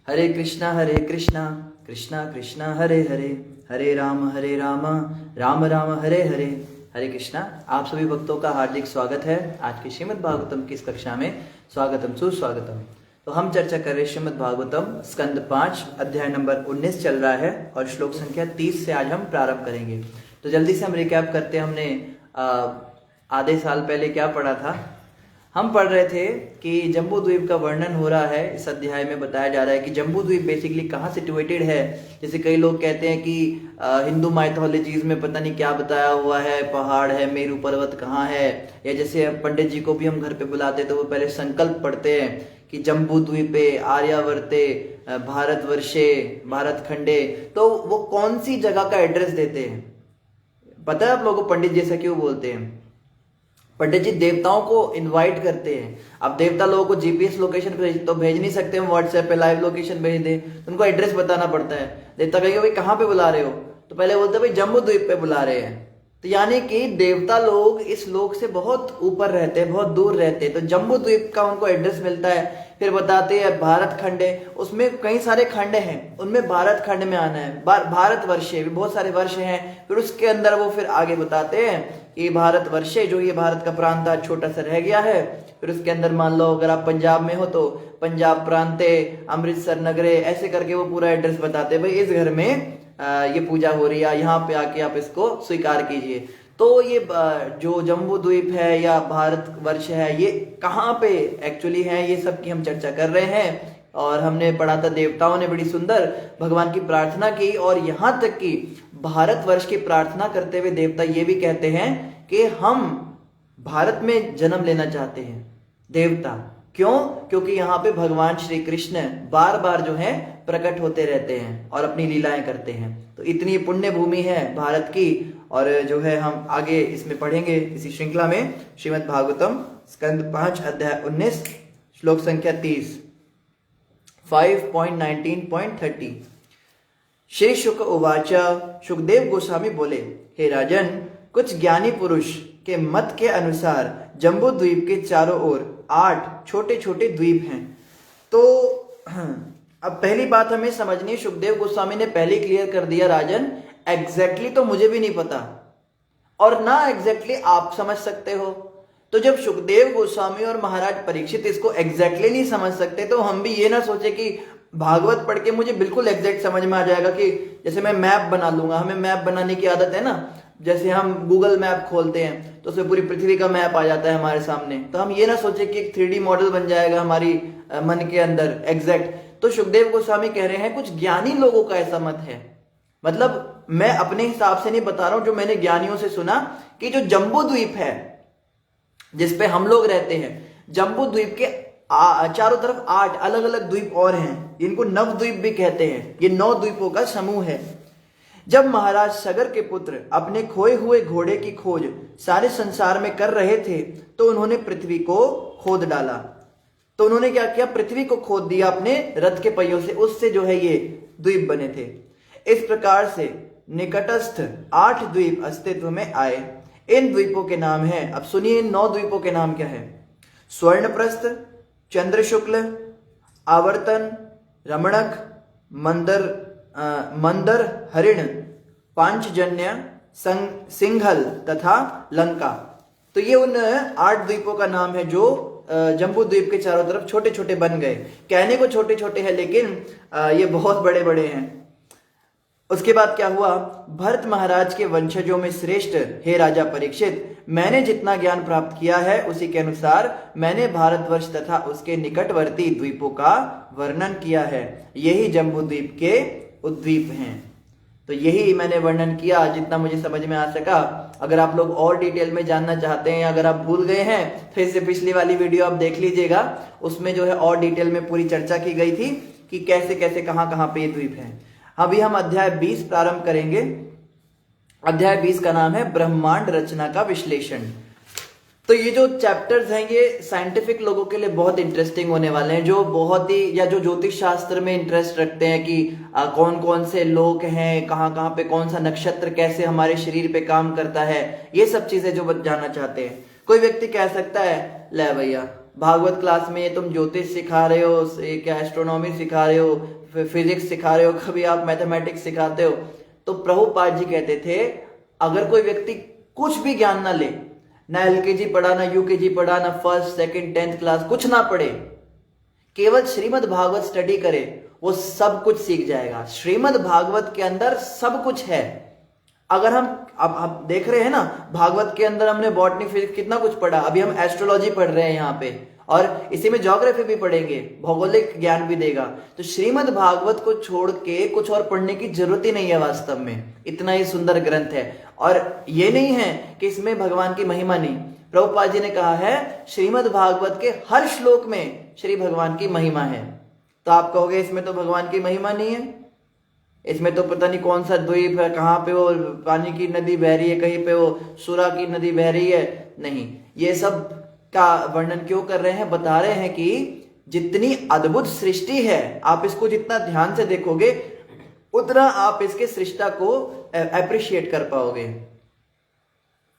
हरे कृष्णा कृष्णा कृष्णा हरे हरे, हरे राम राम राम हरे हरे। हरे कृष्णा। आप सभी भक्तों का हार्दिक स्वागत है आज की श्रीमद् भागवतम की इस कक्षा में। स्वागतम सुस्वागतम। तो हम चर्चा कर रहे हैं श्रीमद् भागवतम स्कंद 5 अध्याय नंबर 19 चल रहा है और श्लोक संख्या 30 से आज हम प्रारंभ करेंगे। तो जल्दी से हम रिकैप करते हैं। हमने आधे साल पहले क्या पढ़ा था? हम पढ़ रहे थे कि जम्बू द्वीप का वर्णन हो रहा है। इस अध्याय में बताया जा रहा है कि जम्बू द्वीप बेसिकली कहाँ सिचुएटेड है। जैसे कई लोग कहते हैं कि हिंदू माइथोलॉजीज में पता नहीं क्या बताया हुआ है, पहाड़ है, मेरू पर्वत कहाँ है। या जैसे पंडित जी को भी हम घर पे बुलाते तो वो पहले संकल्प पढ़ते हैं कि जम्बू द्वीपे आर्यावर्ते भारतवर्षे भारत खंडे। तो वो कौन सी जगह का एड्रेस देते हैं पता है आप लोगों को? पंडित जैसा क्यों बोलते हैं? पंडित जी देवताओं को इनवाइट करते हैं। अब देवता लोगों को जीपीएस लोकेशन तो भेज नहीं सकते, हम व्हाट्सएप पे लाइव लोकेशन भेज दें तो उनको एड्रेस बताना पड़ता है। देवता कहेंगे भाई कहाँ पे बुला रहे हो, तो पहले बोलते भाई जम्बू द्वीप पे बुला रहे हैं। तो यानी कि देवता लोग इस लोक से बहुत ऊपर रहते हैं, बहुत दूर रहते हैं। तो जम्बू द्वीप का उनको एड्रेस मिलता है। फिर बताते हैं भारत खंड है, उसमें कई सारे खंड हैं, उनमें भारत खंड में आना है। भारत वर्षे भी बहुत सारे वर्ष हैं। फिर उसके अंदर वो फिर आगे बताते हैं कि भारत वर्षे जो ये भारत का प्रांत आज छोटा सा रह गया है। फिर उसके अंदर मान लो अगर आप पंजाब में हो तो पंजाब प्रांते अमृतसर नगरे, ऐसे करके वो पूरा एड्रेस बताते हैं भाई इस घर में ये पूजा हो रही है, यहाँ पे आके आप इसको स्वीकार कीजिए। तो ये जो जम्बू द्वीप है या भारत वर्ष है ये कहाँ पे एक्चुअली है, ये सब की हम चर्चा कर रहे हैं। और हमने पढ़ा था देवताओं ने बड़ी सुंदर भगवान की प्रार्थना की और यहाँ तक कि भारत वर्ष की प्रार्थना करते हुए देवता ये भी कहते हैं कि हम भारत में जन्म लेना चाहते हैं। देवता क्यों? क्योंकि यहाँ पे भगवान श्री कृष्ण बार बार जो है प्रकट होते रहते हैं और अपनी लीलाएं करते हैं। तो इतनी पुण्य भूमि है भारत की। और जो है हम आगे इसमें पढ़ेंगे इसी श्रृंखला में श्रीमद् भागवतम स्कंद 5 अध्याय 19 श्लोक संख्या 30 5.19.30। श्री शुक उवाच। शुकदेव गोस्वामी बोले, हे राजन, कुछ ज्ञानी पुरुष के मत के अनुसार जम्बू द्वीप के चारों ओर 8 छोटे छोटे द्वीप हैं। तो अब पहली बात हमें समझनी है, शुकदेव गोस्वामी ने पहले क्लियर कर दिया राजन एग्जैक्टली तो मुझे भी नहीं पता और ना एग्जैक्टली आप समझ सकते हो। तो जब शुकदेव गोस्वामी और महाराज परीक्षित इसको एग्जैक्टली नहीं समझ सकते तो हम भी ये ना सोचे कि भागवत पढ़ के मुझे बिल्कुल एग्जैक्ट समझ में आ जाएगा कि जैसे मैं मैप बना लूंगा। हमें मैप बनाने की आदत है ना, जैसे हम गूगल मैप खोलते हैं तो उसमें पूरी पृथ्वी का मैप आ जाता है हमारे सामने। तो हम ये ना सोचे कि एक 3D मॉडल बन जाएगा हमारी मन के अंदर एग्जैक्ट। तो शुकदेव गोस्वामी कह रहे हैं कुछ ज्ञानी लोगों का ऐसा मत है। मतलब मैं अपने हिसाब से नहीं बता रहा हूं, जो मैंने ज्ञानियों से सुना कि जो जम्बू द्वीप है जिसपे हम लोग रहते हैं, जम्बू द्वीप के चारों तरफ 8 अलग अलग द्वीप और हैं, इनको नवद्वीप भी कहते हैं। ये 9 द्वीपों का समूह है। जब महाराज सगर के पुत्र अपने खोए हुए घोड़े की खोज सारे संसार में कर रहे थे तो उन्होंने पृथ्वी को खोद डाला। तो उन्होंने क्या किया? पृथ्वी को खोद दिया अपने रथ के पहियों से, उससे जो है ये द्वीप बने थे। इस प्रकार से निकटस्थ 8 द्वीप अस्तित्व में आए। इन द्वीपों के नाम हैं, अब सुनिए इन 9 द्वीपों के नाम क्या है? स्वर्णप्रस्थ, चंद्र शुक्ल, आवर्तन, रमणक, मंदर हरिण, पांचजन्य, सिंघल तथा लंका। तो ये उन 8 द्वीपों का नाम है जो जम्बू द्वीप के चारों तरफ छोटे छोटे बन गए। कहने को छोटे छोटे हैं लेकिन ये बहुत बड़े बड़े हैं। उसके बाद क्या हुआ? भरत महाराज के वंशजों में श्रेष्ठ हे राजा परीक्षित, मैंने जितना ज्ञान प्राप्त किया है उसी के अनुसार मैंने भारतवर्ष तथा उसके निकटवर्ती द्वीपों का वर्णन किया है। यही जम्बू द्वीप के उद्वीप हैं। तो यही मैंने वर्णन किया जितना मुझे समझ में आ सका। अगर आप लोग और डिटेल में जानना चाहते हैं, अगर आप भूल गए हैं फिर से पिछली वाली वीडियो आप देख लीजिएगा, उसमें जो है और डिटेल में पूरी चर्चा की गई थी कि कैसे कैसे कहां कहां पे ये द्वीप हैं। अभी हम अध्याय 20 प्रारंभ करेंगे। अध्याय 20 का नाम है ब्रह्मांड रचना का विश्लेषण। तो ये जो चैप्टर्स हैं ये साइंटिफिक लोगों के लिए बहुत इंटरेस्टिंग होने वाले हैं, जो बहुत ही या जो ज्योतिष शास्त्र में इंटरेस्ट रखते हैं कि कौन कौन से लोक हैं, कहाँ कहाँ पे कौन सा नक्षत्र कैसे हमारे शरीर पे काम करता है, ये सब चीजें जो जानना चाहते हैं। कोई व्यक्ति कह सकता है ले भैया भागवत क्लास में तुम ज्योतिष सिखा रहे हो, क्या एस्ट्रोनॉमी सिखा रहे हो, फिजिक्स सिखा रहे हो, कभी आप मैथमेटिक्स सिखाते हो। तो प्रभुपाद जी कहते थे अगर कोई व्यक्ति कुछ भी ज्ञान ना ले, ना एलकेजी पढ़ा, ना यूकेजी पढ़ा, ना फर्स्ट सेकंड 10th क्लास कुछ ना पढ़े, केवल श्रीमद् भागवत स्टडी करे, वो सब कुछ सीख जाएगा। श्रीमद् भागवत के अंदर सब कुछ है। अगर हम अब देख रहे हैं ना, भागवत के अंदर हमने बॉटनी फिजिक्स कितना कुछ पढ़ा, अभी हम एस्ट्रोलॉजी पढ़ रहे हैं यहाँ पे, और इसी में ज्योग्राफी भी पढ़ेंगे, भौगोलिक ज्ञान भी देगा। तो श्रीमद् भागवत को छोड़ के कुछ और पढ़ने की जरूरत ही नहीं है वास्तव में, इतना ही सुंदर ग्रंथ है। और ये नहीं है कि इसमें भगवान की महिमा नहीं, प्रभुपाद जी ने कहा है श्रीमद् भागवत के हर श्लोक में श्री भगवान की महिमा है। तो आप कहोगे इसमें तो भगवान की महिमा नहीं है, इसमें तो पता नहीं कौन सा द्वीप है, कहाँ पे वो पानी की नदी बह रही है, कहीं पे वो सुरा की नदी बह रही है। नहीं, ये सब का वर्णन क्यों कर रहे हैं, बता रहे हैं कि जितनी अद्भुत सृष्टि है, आप इसको जितना ध्यान से देखोगे उतना आप इसके सृष्टा को अप्रिशिएट कर पाओगे।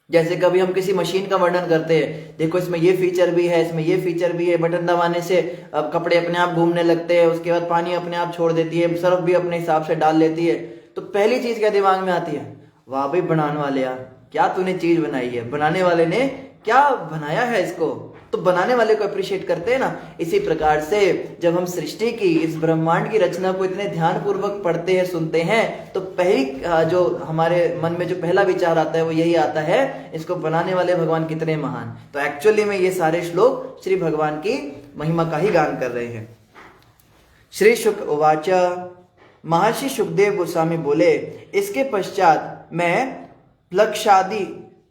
जैसे कभी हम किसी मशीन का वर्णन करते हैं, देखो इसमें ये फीचर भी है, इसमें ये फीचर भी है, बटन दबाने से कपड़े अपने आप घूमने लगते हैं, उसके बाद पानी अपने आप छोड़ देती है, सर्फ भी अपने हिसाब से डाल लेती है। तो पहली चीज क्या दिमाग में आती है, वाह भाई बनाने वाले यार, क्या तूने चीज बनाई है, बनाने वाले ने क्या बनाया है इसको, तो बनाने वाले को अप्रिशिएट करते हैं ना। इसी प्रकार से जब हम सृष्टि की, इस ब्रह्मांड की रचना को इतने ध्यान पूर्वक पढ़ते हैं, सुनते हैं, तो पहली जो हमारे मन में जो पहला विचार आता है वो यही आता है, इसको बनाने वाले भगवान कितने महान। तो एक्चुअली में ये सारे श्लोक श्री भगवान की महिमा का ही गान कर रहे हैं। श्री शुक उवाच, महर्षि शुकदेव गोस्वामी बोले, इसके पश्चात मैं प्लक्षादि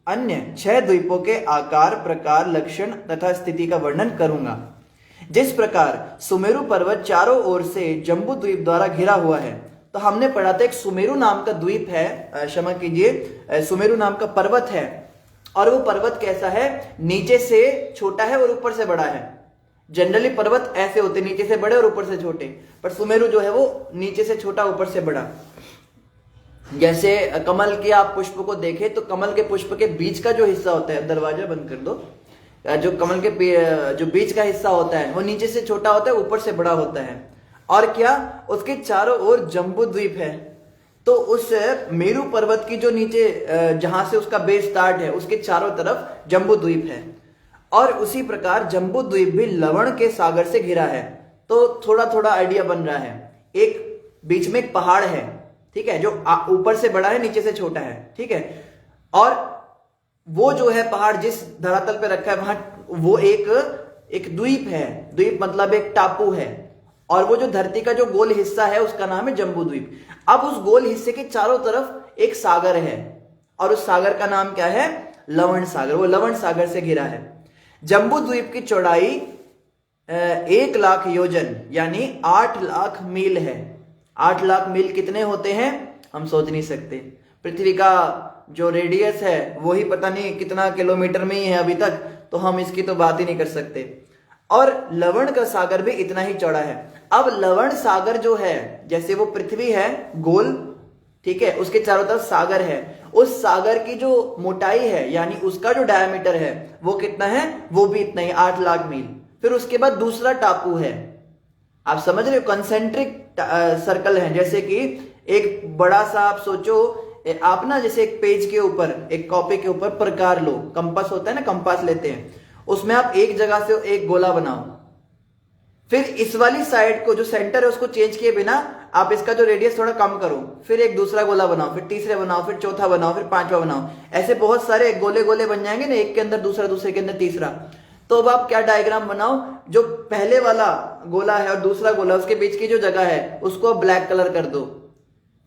अन्य 6 द्वीपों के आकार, प्रकार, लक्षण तथा स्थिति का वर्णन करूंगा। जिस प्रकार सुमेरु पर्वत चारों ओर से जम्बू द्वीप द्वारा घिरा हुआ है। तो हमने पढ़ा था एक सुमेरु नाम का द्वीप है, क्षमा कीजिए, सुमेरु नाम का पर्वत है, और वो पर्वत कैसा है, नीचे से छोटा है और ऊपर से बड़ा है। जनरली पर्वत ऐसे होते, नीचे से बड़े और ऊपर से छोटे, पर सुमेरु जो है वो नीचे से छोटा ऊपर से बड़ा। जैसे कमल के आप पुष्प को देखें तो कमल के पुष्प के बीच का जो हिस्सा होता है, दरवाजा बंद कर दो, जो कमल के जो बीच का हिस्सा होता है वो नीचे से छोटा होता है, ऊपर से बड़ा होता है। और क्या, उसके चारों ओर जम्बू द्वीप है। तो उस मेरू पर्वत की जो नीचे जहां से उसका बेस स्टार्ट है, उसके चारों तरफ जम्बू द्वीप है। और उसी प्रकार जम्बू द्वीप भी लवण के सागर से घिरा है। तो थोड़ा थोड़ा आइडिया बन रहा है। एक बीच में एक पहाड़ है, ठीक है, जो ऊपर से बड़ा है, नीचे से छोटा है, ठीक है। और वो जो है पहाड़ जिस धरातल पे रखा है वहां, वो एक द्वीप है। द्वीप मतलब एक टापू है। और वो जो धरती का जो गोल हिस्सा है उसका नाम है जम्बू द्वीप। अब उस गोल हिस्से के चारों तरफ एक सागर है, और उस सागर का नाम क्या है, लवण सागर। वो लवण सागर से घिरा है। जम्बू द्वीप की चौड़ाई 1 लाख योजन यानी 8 लाख मील है। 8 लाख मील कितने होते हैं हम सोच नहीं सकते। पृथ्वी का जो रेडियस है वो ही पता नहीं कितना किलोमीटर में ही है अभी तक, तो हम इसकी तो बात ही नहीं कर सकते। और लवण का सागर भी इतना ही चौड़ा है। अब लवण सागर जो है, जैसे वो पृथ्वी है गोल, ठीक है, उसके चारों तरफ सागर है। उस सागर की जो मोटाई है यानी उसका जो डायमीटर है वो कितना है, वो भी इतना ही 8 लाख मील। फिर उसके बाद दूसरा टापू है, आप समझ रहे हो, कंसेंट्रिक सर्कल है। जैसे कि एक बड़ा सा आप सोचो, आप ना जैसे एक पेज के ऊपर, एक कॉपी के ऊपर प्रकार लो, कंपास होता है ना, कंपास लेते हैं, उसमें आप एक जगह से एक गोला बनाओ, फिर इस वाली साइड को जो सेंटर है उसको चेंज किए बिना आप इसका जो रेडियस थोड़ा कम करो, फिर एक दूसरा गोला बनाओ, फिर तीसरे बनाओ, फिर चौथा बनाओ, फिर पांचवा बनाओ, ऐसे बहुत सारे गोले गोले बन जाएंगे ना, एक के अंदर दूसरा, दूसरे के अंदर तीसरा। तो अब आप क्या डायग्राम बनाओ, जो पहले वाला गोला है और दूसरा गोला, उसके बीच की जो जगह है उसको ब्लैक कलर कर दो,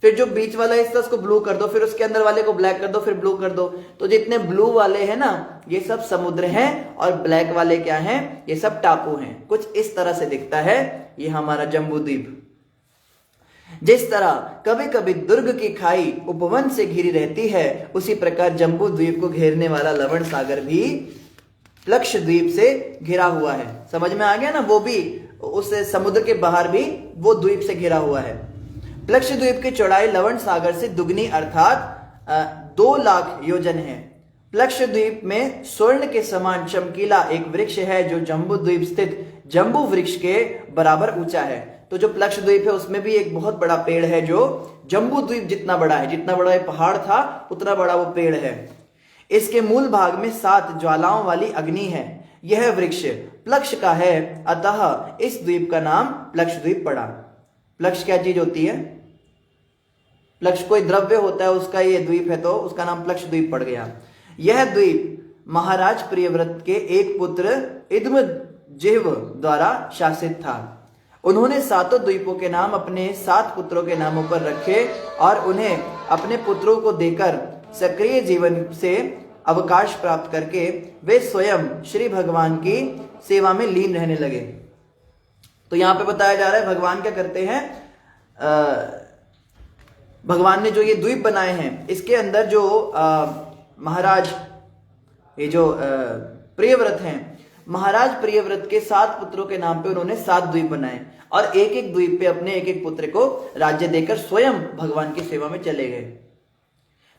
फिर जो बीच वाला हिस्सा उसको ब्लू कर दो, फिर उसके अंदर वाले को ब्लैक कर दो, फिर ब्लू कर दो। तो जितने ब्लू वाले हैं ना, ये सब समुद्र हैं, और ब्लैक वाले क्या हैं, ये सब टापू हैं। कुछ इस तरह से दिखता है ये हमारा जम्बू द्वीप। जिस तरह कभी कभी दुर्ग की खाई उपवन से घिरी रहती है, उसी प्रकार जम्बू द्वीप को घेरने वाला लवण सागर भी लक्षद्वीप से घिरा हुआ है। समझ में आ गया ना, वो भी उस समुद्र के बाहर भी वो द्वीप से घिरा हुआ है। लक्षद्वीप की चौड़ाई लवण सागर से दुगनी अर्थात 2 लाख योजन है। प्लक्ष द्वीप में स्वर्ण के समान चमकीला एक वृक्ष है जो जम्बू द्वीप स्थित जम्बू वृक्ष के बराबर ऊंचा है। तो जो प्लक्ष द्वीप है उसमें भी एक बहुत बड़ा पेड़ है जो जम्बू द्वीप जितना बड़ा है, जितना बड़ा ये पहाड़ था उतना बड़ा वो पेड़ है। इसके मूल भाग में 7 ज्वालाओं वाली अग्नि है। यह वृक्ष प्लक्ष का है, अतः इस द्वीप का नाम प्लक्ष द्वीप पड़ा। प्लक्ष क्या चीज होती है? प्लक्ष कोई द्रव्य होता है, उसका ये द्वीप है तो उसका नाम प्लक्ष द्वीप पड़ गया। यह द्वीप महाराज प्रियव्रत के एक पुत्र इद्मजिह्व द्वारा शासित था। उन्होंने 7 द्वीपों के नाम अपने 7 पुत्रों के नामों पर रखे और उन्हें अपने पुत्रों को देकर सक्रिय जीवन से अवकाश प्राप्त करके वे स्वयं श्री भगवान की सेवा में लीन रहने लगे। तो यहां पे बताया जा रहा है भगवान क्या करते हैं, भगवान ने जो ये द्वीप बनाए हैं इसके अंदर जो महाराज ये जो प्रियव्रत हैं, महाराज प्रियव्रत के 7 पुत्रों के नाम पे उन्होंने 7 द्वीप बनाए और एक एक द्वीप पे अपने एक एक पुत्र को राज्य देकर स्वयं भगवान की सेवा में चले गए।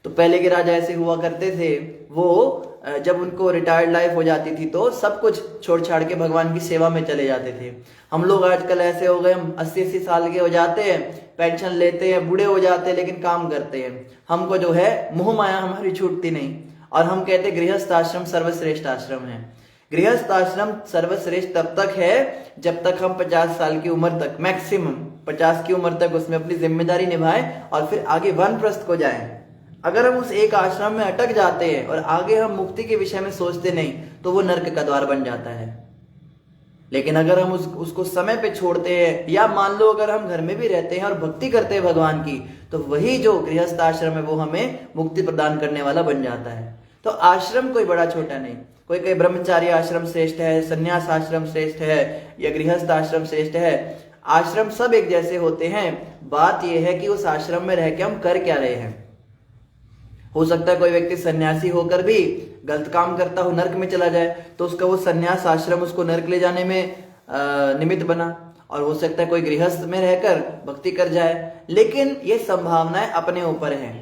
तो पहले के राजा ऐसे हुआ करते थे, वो जब उनको रिटायर्ड लाइफ हो जाती थी तो सब कुछ छोड़ छाड़ के भगवान की सेवा में चले जाते थे। हम लोग आजकल ऐसे हो गए, हम 80-80 साल के हो जाते हैं, पेंशन लेते हैं, बूढ़े हो जाते हैं, लेकिन काम करते हैं। हमको जो है मोह माया हमारी छूटती नहीं और हम कहते हैं गृहस्थ आश्रम सर्वश्रेष्ठ आश्रम है। गृहस्थ आश्रम सर्वश्रेष्ठ तब तक है जब तक हम 50 साल की उम्र तक, मैक्सिमम 50 की उम्र तक उसमें अपनी जिम्मेदारी निभाएं और फिर आगे वानप्रस्थ को जाएं। अगर हम उस एक आश्रम में अटक जाते हैं और आगे हम मुक्ति के विषय में सोचते नहीं तो वो नर्क का द्वार बन जाता है। लेकिन अगर हम उसको समय पे छोड़ते हैं या मान लो अगर हम घर में भी रहते हैं और भक्ति करते हैं भगवान की, तो वही जो गृहस्थ आश्रम है वो हमें मुक्ति प्रदान करने वाला बन जाता है। तो आश्रम कोई बड़ा छोटा नहीं, कोई कहीं ब्रह्मचारी आश्रम श्रेष्ठ है, संन्यास आश्रम श्रेष्ठ है या गृहस्थ आश्रम श्रेष्ठ है। आश्रम सब एक जैसे होते हैं। बात यह है कि उस आश्रम में रह के हम कर क्या रहे हैं। हो सकता है कोई व्यक्ति सन्यासी होकर भी गलत काम करता हो, नर्क में चला जाए, तो उसका वो सन्यास आश्रम उसको नर्क ले जाने में निमित्त बना। और हो सकता है कोई गृहस्थ में रहकर भक्ति कर जाए, लेकिन ये संभावनाएं अपने ऊपर हैं।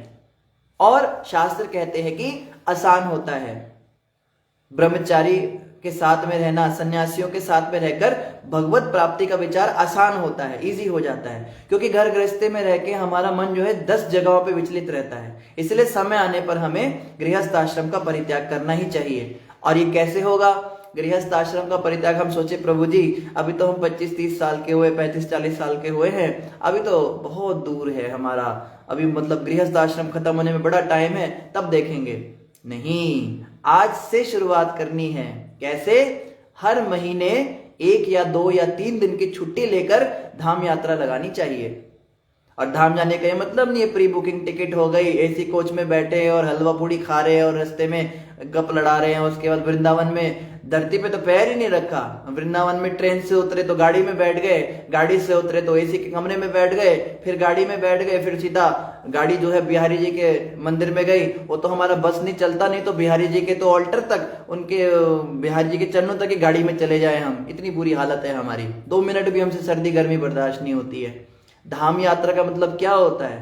और शास्त्र कहते हैं कि आसान होता है ब्रह्मचारी के साथ में रहना, सन्यासियों के साथ में रहकर भगवत प्राप्ति का विचार आसान होता है, इजी हो जाता है, क्योंकि घर गृहस्थी में रह के हमारा मन जो है 10 जगहों पे विचलित रहता है। इसलिए समय आने पर हमें गृहस्थ आश्रम का परित्याग करना ही चाहिए। और ये कैसे होगा गृहस्थ आश्रम का परित्याग? हम सोचे प्रभु जी अभी तो हम 25-30 साल के हुए, 35-40 साल के हुए हैं, अभी तो बहुत दूर है हमारा, अभी मतलब गृहस्थ आश्रम खत्म होने में बड़ा टाइम है, तब देखेंगे। नहीं, आज से शुरुआत करनी है। कैसे? हर महीने 1 या 2 या 3 दिन की छुट्टी लेकर धाम यात्रा लगानी चाहिए। और धाम जाने का ये मतलब नहीं है प्री बुकिंग टिकट हो गई, एसी कोच में बैठे और हलवा पूड़ी खा रहे हैं और रास्ते में गप लड़ा रहे हैं, उसके बाद वृंदावन में धरती पे तो पैर ही नहीं रखा। वृंदावन में ट्रेन से उतरे तो गाड़ी में बैठ गए, गाड़ी से उतरे तो एसी के कमरे में बैठ गए, फिर गाड़ी में बैठ गए, फिर सीधा गाड़ी जो है बिहारी जी के मंदिर में गई। वो तो हमारा बस नहीं चलता, नहीं तो बिहारी जी के तो ऑल्टर तक, उनके बिहारी जी के चरणों तक ही गाड़ी में चले जाए हम। इतनी बुरी हालत है हमारी, 2 मिनट भी हमसे सर्दी गर्मी बर्दाश्त नहीं होती है। धाम यात्रा का मतलब क्या होता है?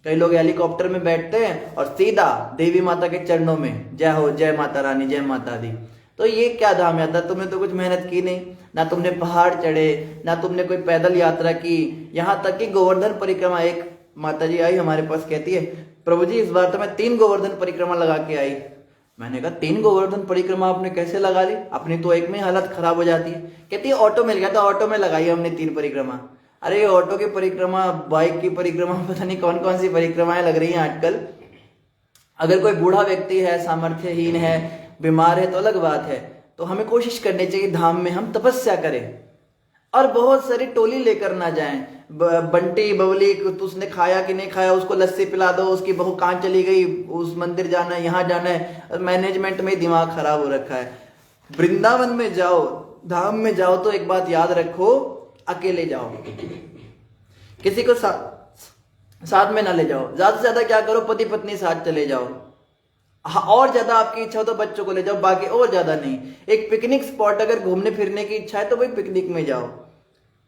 कई लोग हेलीकॉप्टर में बैठते हैं और सीधा देवी माता के चरणों में जय हो, जय माता रानी, जय माता दी। तो ये क्या धाम यात्रा? तुमने तो कुछ मेहनत की नहीं, ना तुमने पहाड़ चढ़े, ना तुमने कोई पैदल यात्रा की। यहाँ तक कि गोवर्धन परिक्रमा, एक माता जी आई हमारे पास, कहती है प्रभु जी इस बार तो मैं 3 गोवर्धन परिक्रमा लगा के आई। मैंने कहा 3 गोवर्धन परिक्रमा आपने कैसे लगा ली? अपनी तो एक में हालत खराब हो जाती है। कहती है ऑटो मिल गया था, ऑटो में लगाई हमने 3 परिक्रमा। अरे ऑटो की परिक्रमा, बाइक की परिक्रमा, पता नहीं कौन कौन सी परिक्रमाएं लग रही हैं आजकल। अगर कोई बूढ़ा व्यक्ति है, सामर्थ्यहीन है, बीमार है तो अलग बात है, तो हमें कोशिश करनी चाहिए धाम में हम तपस्या करें और बहुत सारी टोली लेकर ना जाएं। बंटी बवली उसने खाया कि नहीं खाया, उसको लस्सी पिला दो, उसकी बहू कहाँ चली गई, उस मंदिर जाना है, यहाँ जाना है, मैनेजमेंट में दिमाग खराब हो रखा है। वृंदावन में जाओ, धाम में जाओ तो एक बात याद रखो, अकेले जाओ, किसी को साथ में ना ले जाओ। ज्यादा से ज्यादा क्या करो, पति पत्नी साथ चले जाओ। हाँ, और ज्यादा आपकी इच्छा हो तो बच्चों को ले जाओ, बाकी और ज्यादा नहीं। एक पिकनिक स्पॉट अगर घूमने फिरने की इच्छा है तो वही पिकनिक में जाओ।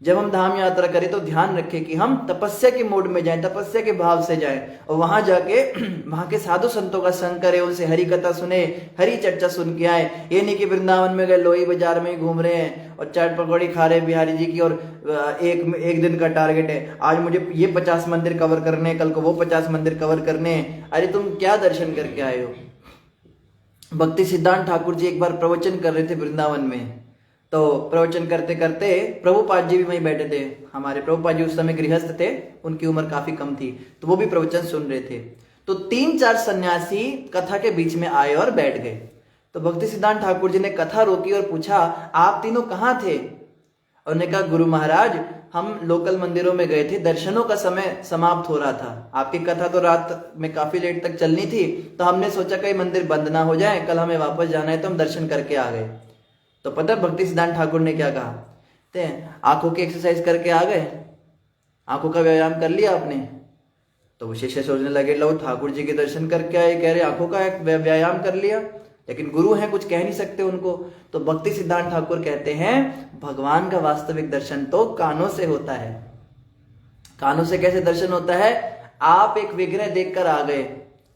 जब हम धाम यात्रा करें तो ध्यान रखें कि हम तपस्या के मोड में जाएं, तपस्या के भाव से जाएं और वहां जाके वहां के साधु संतों का संग करें, उनसे हरि कथा सुने, हरि चर्चा सुन के आए। ये नहीं कि वृंदावन में गए लोही बाजार में ही घूम रहे हैं और चाट पकौड़ी खा रहे बिहारी जी की, और एक दिन का टारगेट है, आज मुझे ये 50 मंदिर कवर करने, कल को वो 50 मंदिर कवर करने। अरे तुम क्या दर्शन करके आए हो? भक्ति सिद्धांत ठाकुर जी एक बार प्रवचन कर रहे थे वृंदावन में, तो प्रवचन करते करते प्रभुपाद जी भी वहीं बैठे थे। हमारे प्रभुपाद जी उस समय गृहस्थ थे, उनकी उम्र काफी कम थी, तो वो भी प्रवचन सुन रहे थे। तो 3-4 सन्यासी कथा के बीच में आए और बैठ गए। तो भक्ति सिद्धांत ठाकुर जी ने कथा रोकी और पूछा, आप तीनों कहाँ थे? और उन्होंने कहा, गुरु महाराज हम लोकल मंदिरों में गए थे, दर्शनों का समय समाप्त हो रहा था, आपकी कथा तो रात में काफी लेट तक चलनी थी, तो हमने सोचा कहीं मंदिर बंद ना हो जाए, कल हमें वापस जाना है, तो हम दर्शन करके आ गए। तो पता है भक्ति सिद्धांत ठाकुर ने क्या कहा? ते आंखों की एक्सरसाइज करके आ गए, आंखों का व्यायाम कर लिया आपने? तो वो शिष्य सोचने लगे, लो ठाकुर जी के दर्शन करके आए, कह रहे आंखों का व्यायाम कर लिया, लेकिन गुरु हैं, कुछ कह नहीं सकते उनको। तो भक्ति सिद्धांत ठाकुर कहते हैं, भगवान का वास्तविक दर्शन तो कानों से होता है। कानों से कैसे दर्शन होता है? आप एक विग्रह देखकर आ गए,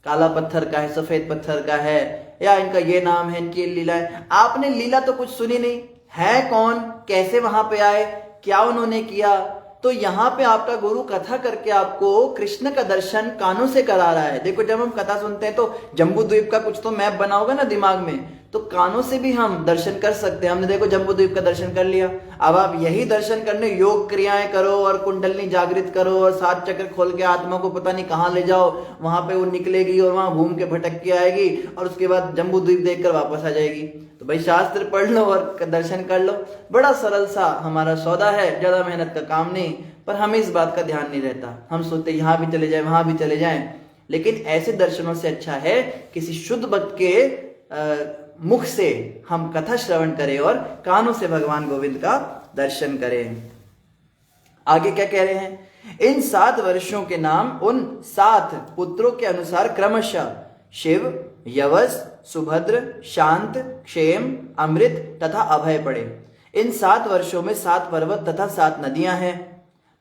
काला पत्थर का है, सफेद पत्थर का है, या इनका ये नाम है, इनकी लीला है, आपने लीला तो कुछ सुनी नहीं है, कौन कैसे वहां पे आए, क्या उन्होंने किया। तो यहाँ पे आपका गुरु कथा करके आपको कृष्ण का दर्शन कानों से करा रहा है। देखो जब हम कथा सुनते हैं तो जम्बू द्वीप का कुछ तो मैप बना होगा ना दिमाग में, तो कानों से भी हम दर्शन कर सकते हैं। हमने देखो जम्बू द्वीप का दर्शन कर लिया, अब आप यही दर्शन करने योग क्रियाएं करो और कुंडलनी जागृत करो और 7 चक्र खोल के आत्मा को पता नहीं कहाँ ले जाओ, वहां पे वो निकलेगी और वहां घूम के भटक के आएगी और उसके बाद जम्बू द्वीप देखकर वापस आ जाएगी। तो भाई शास्त्र पढ़ लो और दर्शन कर लो, बड़ा सरल सा हमारा सौदा है, ज्यादा मेहनत का काम नहीं। पर हमें इस बात का ध्यान नहीं रहता, हम सोचते यहाँ भी चले जाए वहां भी चले जाएं, लेकिन ऐसे दर्शनों से अच्छा है किसी शुद्ध भक्त के मुख से हम कथा श्रवण करें और कानों से भगवान गोविंद का दर्शन करें। आगे क्या कह रहे हैं? इन 7 वर्षों के नाम उन 7 पुत्रों के अनुसार क्रमशः शिव, यवस, सुभद्र, शांत, क्षेम, अमृत तथा अभय पड़े। इन 7 वर्षों में 7 पर्वत तथा 7 नदियां हैं।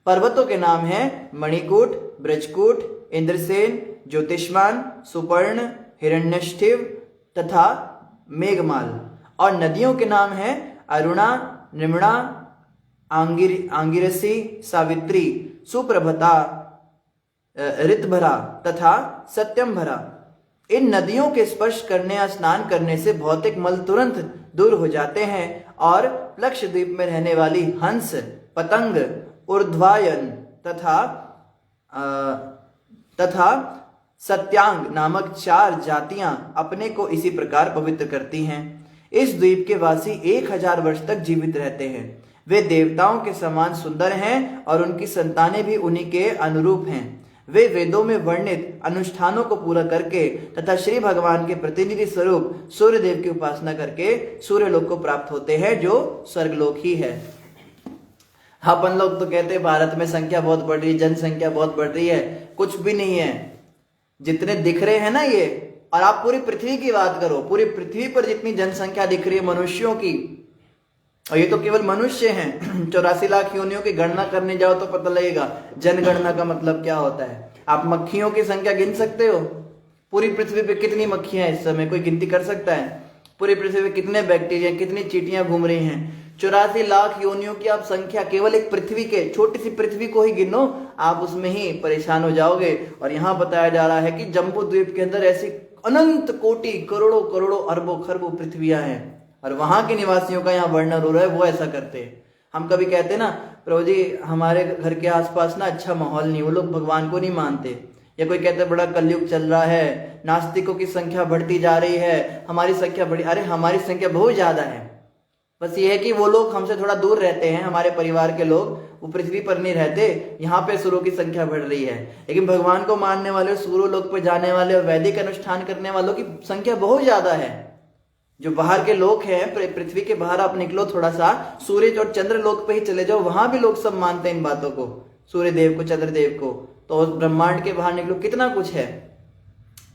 पर्वतों के नाम हैं मणिकूट, ब्रजकूट, इंद्रसेन, ज्योतिष्मान, सुपर्ण, हिरण्यष्ठिव तथा मेघमाल। और नदियों के नाम हैं अरुणा, निम्ना, आंगिरसी, सावित्री, सुप्रभता, ऋतभरा तथा सत्यमभरा। इन नदियों के स्पर्श करने या स्नान करने से भौतिक मल तुरंत दूर हो जाते हैं और लक्षद्वीप में रहने वाली हंस, पतंग, ऊर्ध्वायन तथा सत्यांग नामक 4 जातियां अपने को इसी प्रकार पवित्र करती हैं। इस द्वीप के वासी 1000 वर्ष तक जीवित रहते हैं। वे देवताओं के समान सुंदर हैं और उनकी संतानें भी उन्हीं के अनुरूप हैं। वे वेदों में वर्णित अनुष्ठानों को पूरा करके तथा श्री भगवान के प्रतिनिधि स्वरूप सूर्य देव की उपासना करके सूर्यलोक को प्राप्त होते हैं, जो स्वर्गलोक ही है। अपन लोग तो कहते हैं भारत में संख्या बहुत बढ़ रही है, जनसंख्या बहुत बढ़ रही है, कुछ भी नहीं है। जितने दिख रहे हैं ना ये, और आप पूरी पृथ्वी की बात करो, पूरी पृथ्वी पर जितनी जनसंख्या दिख रही है मनुष्यों की, और ये तो केवल मनुष्य हैं। 84 लाख योनियों की गणना करने जाओ तो पता लगेगा जनगणना का मतलब क्या होता है। आप मक्खियों की संख्या गिन सकते हो? पूरी पृथ्वी पे कितनी मक्खियां इस समय कोई गिनती कर सकता है? पूरी पृथ्वी पे कितने बैक्टीरिया, कितनी चींटियां घूम रही हैं? 84 लाख योनियों की आप संख्या केवल एक पृथ्वी के, छोटी सी पृथ्वी को ही गिनो, आप उसमें ही परेशान हो जाओगे। और यहाँ बताया जा रहा है कि जम्बू द्वीप के अंदर ऐसी अनंत कोटि करोड़ों करोड़ों अरबों खरबों पृथ्वियां हैं, और वहां के निवासियों का यहाँ वर्णन हो रहा है, वो ऐसा करते हैं। हम कभी कहते हैं ना, प्रभु जी हमारे घर के आसपास ना अच्छा माहौल नहीं, वो लोग भगवान को नहीं मानते, या कोई कहते बड़ा कलयुग चल रहा है, नास्तिकों की संख्या बढ़ती जा रही है, हमारी संख्या बढ़ी। अरे हमारी संख्या बहुत ज्यादा है, बस ये है कि वो लोग हमसे थोड़ा दूर रहते हैं, हमारे परिवार के लोग, वो पृथ्वी पर नहीं रहते। यहाँ पे सूर्यों की संख्या बढ़ रही है, लेकिन भगवान को मानने वाले, सूर्य लोक पे जाने वाले और वैदिक अनुष्ठान करने वालों की संख्या बहुत ज्यादा है। जो बाहर के लोग हैं, पृथ्वी के बाहर आप निकलो थोड़ा सा, सूर्य और चंद्र लोक पे ही चले जाओ, वहां भी लोग सब मानते हैं इन बातों को, सूर्य देव को, चंद्र देव को। तो ब्रह्मांड के बाहर निकलो, कितना कुछ है।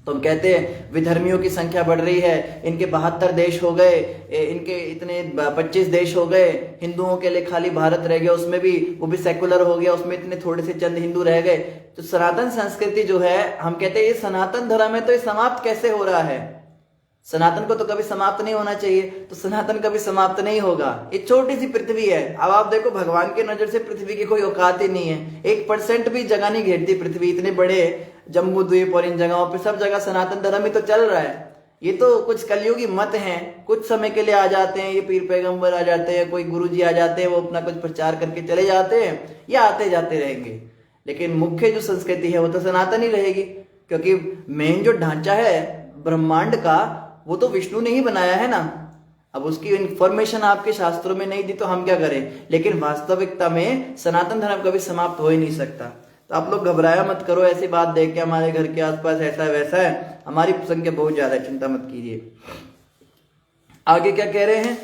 तो हम कहते हैं विधर्मियों की संख्या बढ़ रही है, इनके 72 देश हो गए, इनके इतने 25 देश हो गए, हिंदुओं के लिए खाली भारत रह गया, उसमें भी वो भी सेकुलर हो गया, उसमें इतने थोड़े से चंद हिंदू रह गए। तो सनातन संस्कृति जो है, हम कहते हैं ये सनातन धर्म है, तो ये समाप्त कैसे हो रहा है? सनातन को तो कभी समाप्त नहीं होना चाहिए, तो सनातन कभी समाप्त नहीं होगा। ये छोटी सी पृथ्वी है। अब आप देखो, भगवान की नजर से पृथ्वी की कोई औकात ही नहीं है, 1% भी जगह नहीं घेरती पृथ्वी। इतने बड़े जम्बू द्वीप और इन जगहों पे सब जगह सनातन धर्म ही तो चल रहा है। ये तो कुछ कलयुगी मत हैं, कुछ समय के लिए आ जाते हैं, ये पीर पैगंबर आ जाते हैं, कोई गुरुजी आ जाते हैं, वो अपना कुछ प्रचार करके चले जाते हैं, या आते जाते रहेंगे। लेकिन मुख्य जो संस्कृति है वो तो सनातन ही रहेगी, क्योंकि मेन जो ढांचा है ब्रह्मांड का वो तो विष्णु ने ही बनाया है ना। अब उसकी इंफॉर्मेशन आपके शास्त्रों में नहीं दी तो हम क्या करें? लेकिन वास्तविकता में सनातन धर्म कभी समाप्त हो ही नहीं सकता। तो आप लोग घबराया मत करो, ऐसी बात देख के हमारे घर के आसपास ऐसा है वैसा है, हमारी संख्या बहुत ज्यादा है, चिंता मत कीजिए। आगे क्या कह रहे हैं?